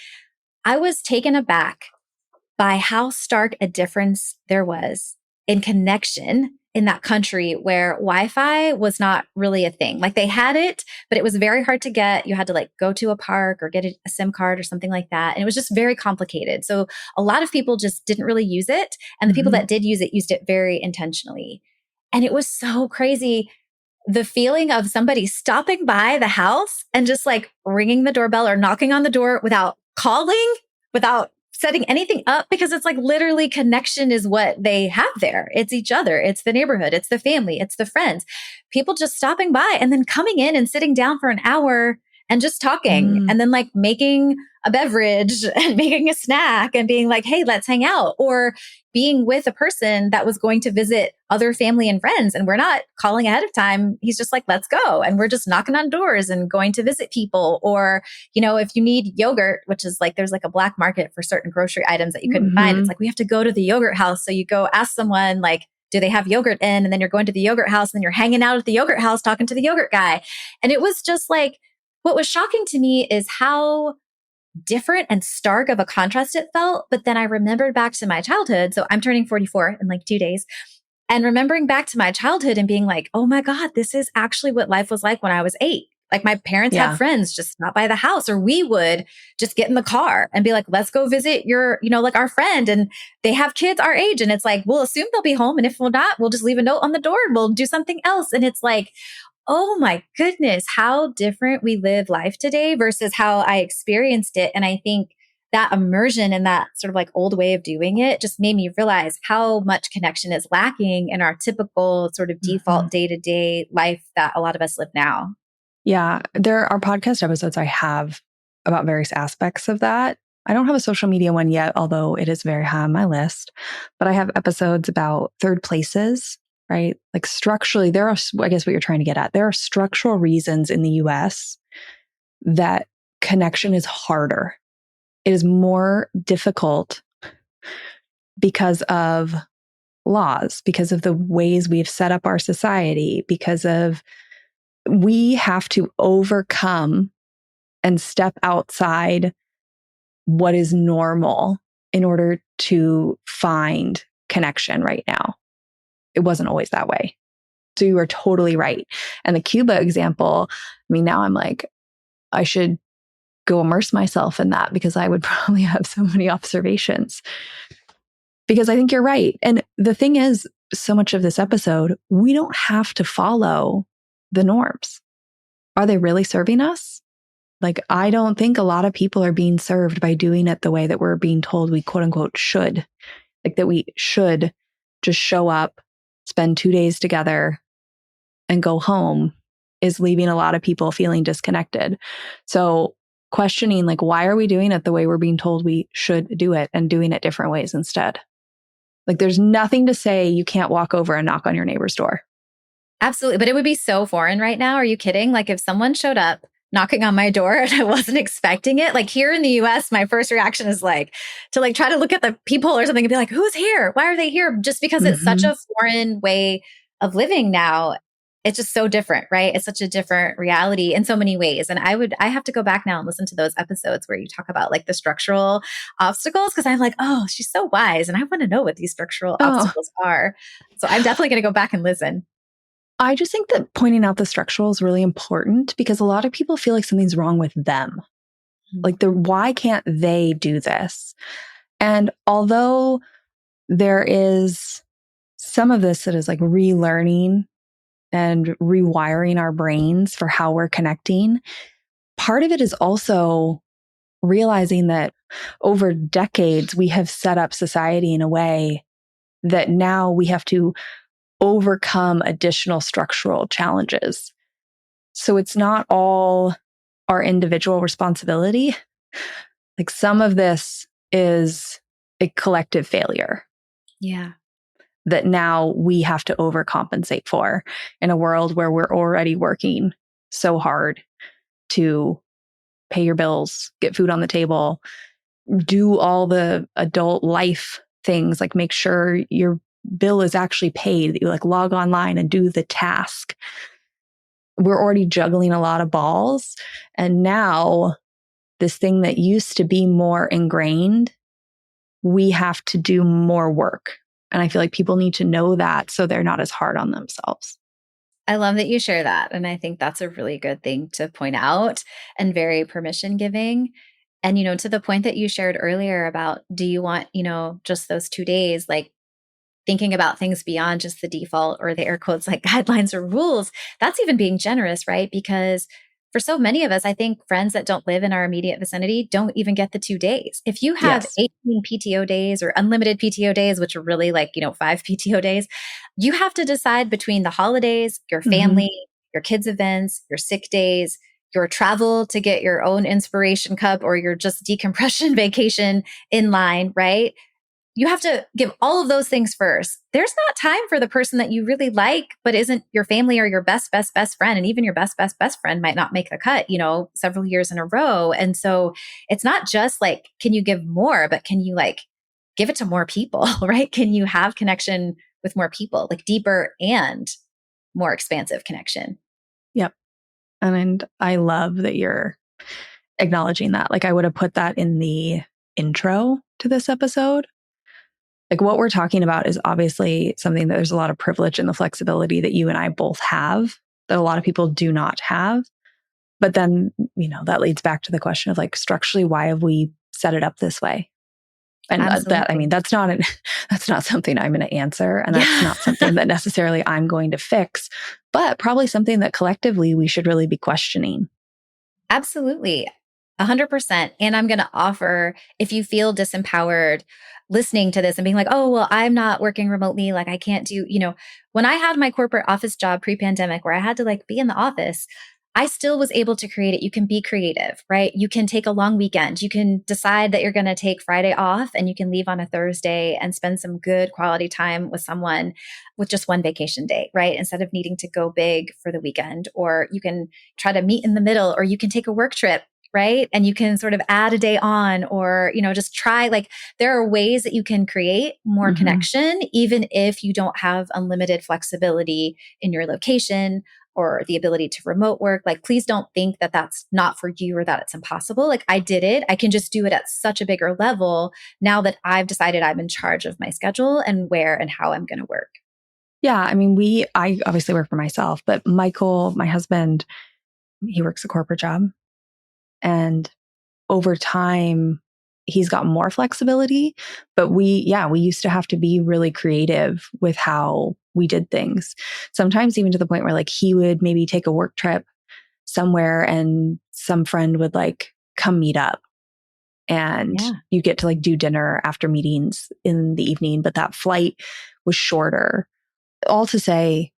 I was taken aback by how stark a difference there was in connection in that country where Wi-Fi was not really a thing. Like they had it, but it was very hard to get. You had to like go to a park or get a SIM card or something like that. And it was just very complicated. So a lot of people just didn't really use it. And the people that did use it very intentionally. And it was so crazy. The feeling of somebody stopping by the house and just like ringing the doorbell or knocking on the door without calling, without setting anything up, because it's like literally connection is what they have there. It's each other. It's the neighborhood. It's the family. It's the friends. People just stopping by and then coming in and sitting down for an hour and just talking and then like making a beverage and making a snack and being like, hey, let's hang out, or being with a person that was going to visit other family and friends. And we're not calling ahead of time. He's just like, let's go. And we're just knocking on doors and going to visit people. Or, you know, if you need yogurt, which is like, there's like a black market for certain grocery items that you couldn't find. It's like, we have to go to the yogurt house. So you go ask someone like, do they have yogurt in? And then you're going to the yogurt house and then you're hanging out at the yogurt house talking to the yogurt guy. And it was just like, what was shocking to me is how different and stark of a contrast it felt. But then I remembered back to my childhood. So I'm turning 44 in like 2 days. And remembering back to my childhood and being like, oh my God, this is actually what life was like when I was 8. Like my parents had friends just stop by the house, or we would just get in the car and be like, let's go visit your, you know, like our friend. And they have kids our age. And it's like, we'll assume they'll be home. And if we're not, we'll just leave a note on the door and we'll do something else. And it's like, oh my goodness, how different we live life today versus how I experienced it. And I think that immersion and that sort of like old way of doing it just made me realize how much connection is lacking in our typical sort of default day-to-day life that a lot of us live now. Yeah, there are podcast episodes I have about various aspects of that. I don't have a social media one yet, although it is very high on my list. But I have episodes about third places, right? Like structurally, there are, I guess what you're trying to get at, there are structural reasons in the US that connection is harder. It is more difficult because of laws, because of the ways we've set up our society, because of we have to overcome and step outside what is normal in order to find connection right now. It wasn't always that way. So you are totally right. And the Cuba example, I mean, now I'm like, I should go immerse myself in that because I would probably have so many observations. Because I think you're right. And the thing is, so much of this episode, we don't have to follow the norms. Are they really serving us? Like, I don't think a lot of people are being served by doing it the way that we're being told we quote unquote should. Like that we should just show up, spend 2 days together and go home is leaving a lot of people feeling disconnected. So questioning like, why are we doing it the way we're being told we should do it and doing it different ways instead? Like there's nothing to say you can't walk over and knock on your neighbor's door. Absolutely. But it would be so foreign right now. Are you kidding? Like if someone showed up knocking on my door and I wasn't expecting it, like here in the US, my first reaction is like to like try to look at the people or something and be like, who's here? Why are they here? Just because it's such a foreign way of living now. It's just so different, right? It's such a different reality in so many ways. And I have to go back now and listen to those episodes where you talk about like the structural obstacles, because I'm like, oh, she's so wise. And I want to know what these structural obstacles are. So I'm definitely going to go back and listen. I just think that pointing out the structural is really important because a lot of people feel like something's wrong with them. Like why can't they do this? And although there is some of this that is like relearning and rewiring our brains for how we're connecting, part of it is also realizing that over decades, we have set up society in a way that now we have to overcome additional structural challenges. So it's not all our individual responsibility. Like some of this is a collective failure. Yeah. That now we have to overcompensate for in a world where we're already working so hard to pay your bills, get food on the table, do all the adult life things, like make sure your bill is actually paid, that you like log online and do the task. We're already juggling a lot of balls. And now this thing that used to be more ingrained, we have to do more work. And I feel like people need to know that so they're not as hard on themselves. I love that you share that. And I think that's a really good thing to point out and very permission giving. And, you know, to the point that you shared earlier about, do you want, you know, just those 2 days, like thinking about things beyond just the default or the air quotes like guidelines or rules, that's even being generous, right? Because for so many of us, I think friends that don't live in our immediate vicinity don't even get the 2 days. If you have 18 PTO days or unlimited PTO days, which are really like, you know, 5 PTO days, you have to decide between the holidays, your family, your kids' events, your sick days, your travel to get your own inspiration cup or your just decompression vacation in line, right? You have to give all of those things first. There's not time for the person that you really like, but isn't your family or your best friend. And even your best friend might not make the cut, several years in a row. And so it's not just like, can you give more, but can you like give it to more people, right? Can you have connection with more people, like deeper and more expansive connection? Yep. And I love that you're acknowledging that. Like I would have put that in the intro to this episode. Like what we're talking about is obviously something that there's a lot of privilege in the flexibility that you and I both have that a lot of people do not have. But then, that leads back to the question of like structurally, why have we set it up this way? And that's not something I'm going to answer. And that's not something that necessarily I'm going to fix, but probably something that collectively we should really be questioning. Absolutely. 100%. And I'm going to offer, if you feel disempowered listening to this and being like, oh, well, I'm not working remotely. Like I can't do, when I had my corporate office job pre-pandemic where I had to like be in the office, I still was able to create it. You can be creative, right? You can take a long weekend. You can decide that you're going to take Friday off and you can leave on a Thursday and spend some good quality time with someone with just one vacation day, right? Instead of needing to go big for the weekend, or you can try to meet in the middle, or you can take a work trip, right? And you can sort of add a day on, or, just try, like there are ways that you can create more connection, even if you don't have unlimited flexibility in your location or the ability to remote work. Like, please don't think that that's not for you or that it's impossible. Like I did it. I can just do it at such a bigger level now that I've decided I'm in charge of my schedule and where and how I'm going to work. Yeah. I mean, I obviously work for myself, but Michael, my husband, he works a corporate job. And over time, he's got more flexibility, but we used to have to be really creative with how we did things. Sometimes even to the point where like he would maybe take a work trip somewhere and some friend would like come meet up and you get to like do dinner after meetings in the evening, but that flight was shorter. All to say,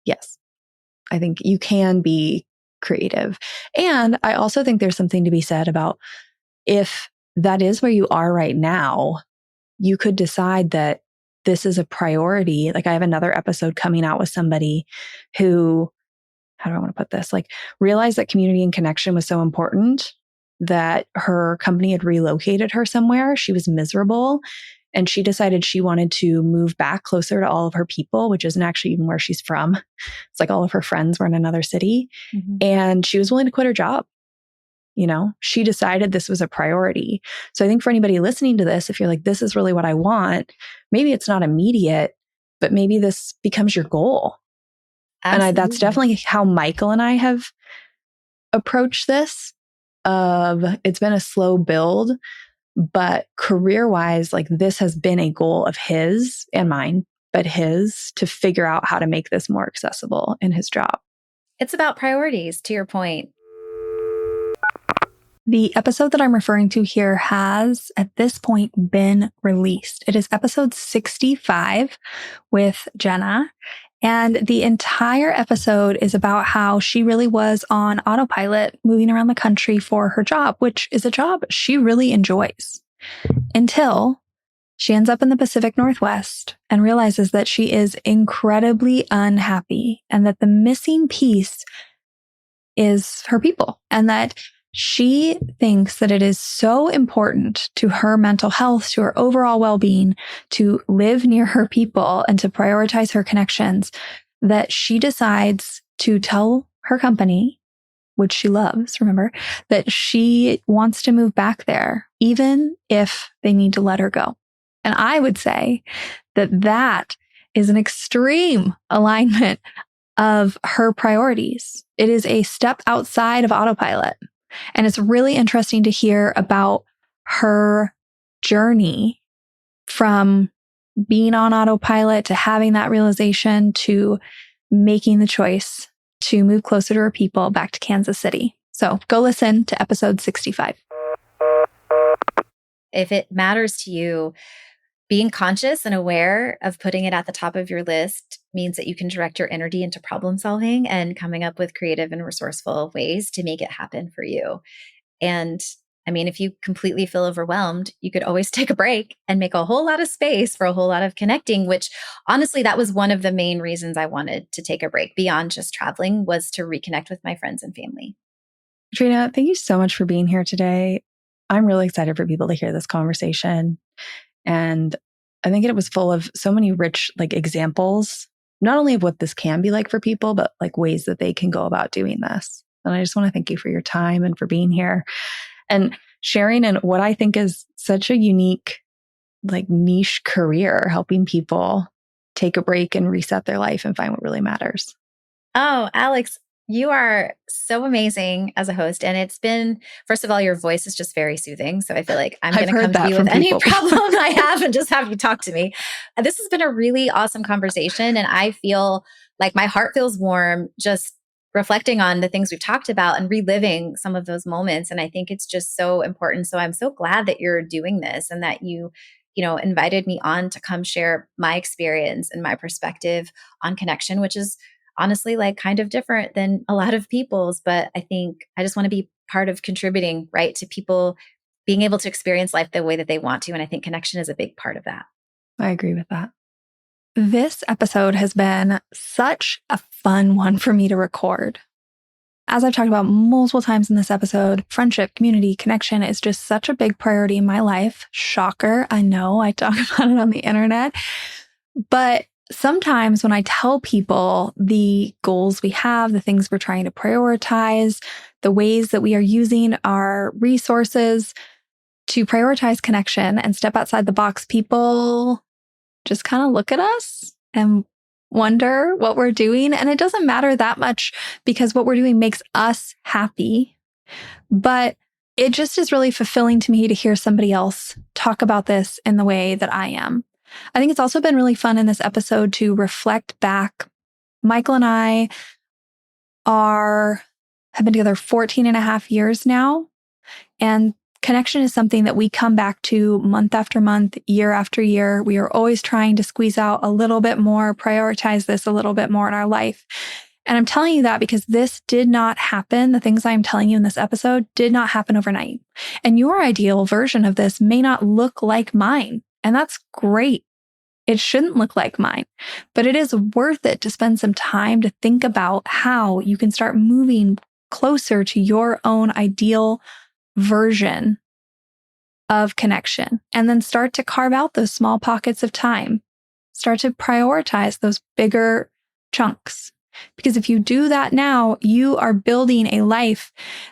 yes, I think you can be creative. And I also think there's something to be said about if that is where you are right now, you could decide that this is a priority. Like I have another episode coming out with somebody who, how do I want to put this? Like realized that community and connection was so important that her company had relocated her somewhere. She was miserable. And she decided she wanted to move back closer to all of her people, which isn't actually even where she's from. It's like all of her friends were in another city. And she was willing to quit her job. She decided this was a priority. So I think for anybody listening to this, if you're like, this is really what I want, maybe it's not immediate, but maybe this becomes your goal. Absolutely. And that's definitely how Michael and I have approached this. It's been a slow build. But career-wise, like this has been a goal of his and mine, but his to figure out how to make this more accessible in his job. It's about priorities, to your point. The episode that I'm referring to here has, at this point, been released. It is episode 65 with Jenna. And the entire episode is about how she really was on autopilot moving around the country for her job, which is a job she really enjoys, until she ends up in the Pacific Northwest and realizes that she is incredibly unhappy and that the missing piece is her people, and that she thinks that it is so important to her mental health, to her overall well-being, to live near her people and to prioritize her connections, that she decides to tell her company, which she loves, remember, that she wants to move back there, even if they need to let her go. And I would say that that is an extreme alignment of her priorities. It is a step outside of autopilot. And it's really interesting to hear about her journey from being on autopilot to having that realization to making the choice to move closer to her people back to Kansas City. So go listen to episode 65. If it matters to you, being conscious and aware of putting it at the top of your list means that you can direct your energy into problem solving and coming up with creative and resourceful ways to make it happen for you. And I mean, if you completely feel overwhelmed, you could always take a break and make a whole lot of space for a whole lot of connecting, which honestly, that was one of the main reasons I wanted to take a break beyond just traveling, was to reconnect with my friends and family. Katrina, thank you so much for being here today. I'm really excited for people to hear this conversation. And I think it was full of so many rich examples, not only of what this can be like for people, but ways that they can go about doing this. And I just want to thank you for your time and for being here and sharing in what I think is such a unique, niche career, helping people take a break and reset their life and find what really matters. Oh, Alex, you are so amazing as a host. And it's been, first of all, your voice is just very soothing. So I feel like I'm going to come to you with any problem I have and just have you talk to me. This has been a really awesome conversation. And I feel like my heart feels warm just reflecting on the things we've talked about and reliving some of those moments. And I think it's just so important. So I'm so glad that you're doing this and that you invited me on to come share my experience and my perspective on connection, which is honestly kind of different than a lot of people's. But I think I just want to be part of contributing, right, to people being able to experience life the way that they want to. And I think connection is a big part of that. I agree with that. This episode has been such a fun one for me to record. As I've talked about multiple times in this episode, friendship, community, connection is just such a big priority in my life. Shocker. I know I talk about it on the internet. But sometimes when I tell people the goals we have, the things we're trying to prioritize, the ways that we are using our resources to prioritize connection and step outside the box, people just kind of look at us and wonder what we're doing. And it doesn't matter that much because what we're doing makes us happy. But it just is really fulfilling to me to hear somebody else talk about this in the way that I am. I think it's also been really fun in this episode to reflect back. Michael and I have been together 14 and a half years now. And connection is something that we come back to month after month, year after year. We are always trying to squeeze out a little bit more, prioritize this a little bit more in our life. And I'm telling you that because this did not happen. The things I'm telling you in this episode did not happen overnight. And your ideal version of this may not look like mine. And that's great. It shouldn't look like mine, but it is worth it to spend some time to think about how you can start moving closer to your own ideal version of connection, and then start to carve out those small pockets of time. Start to prioritize those bigger chunks. Because if you do that now, you are building a life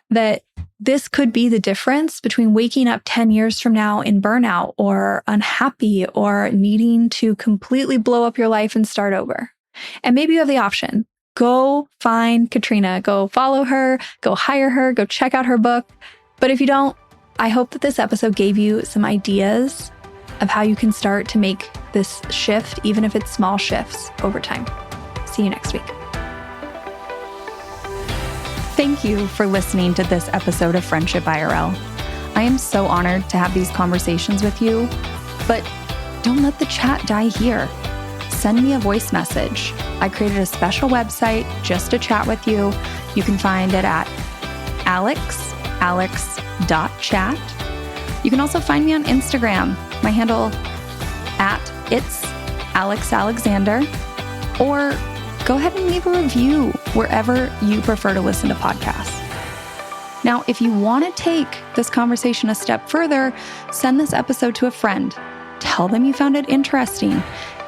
that this could be the difference between waking up 10 years from now in burnout or unhappy or needing to completely blow up your life and start over. And maybe you have the option. Go find Katrina, go follow her, go hire her, go check out her book. But if you don't, I hope that this episode gave you some ideas of how you can start to make this shift, even if it's small shifts over time. See you next week. Thank you for listening to this episode of Friendship IRL. I am so honored to have these conversations with you, but don't let the chat die here. Send me a voice message. I created a special website just to chat with you. You can find it at alex.chat. You can also find me on Instagram. My handle @itsAlexAlexander, or go ahead and leave a review wherever you prefer to listen to podcasts. Now, if you want to take this conversation a step further, send this episode to a friend. Tell them you found it interesting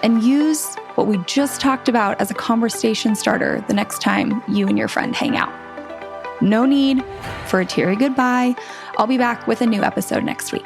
and use what we just talked about as a conversation starter the next time you and your friend hang out. No need for a teary goodbye. I'll be back with a new episode next week.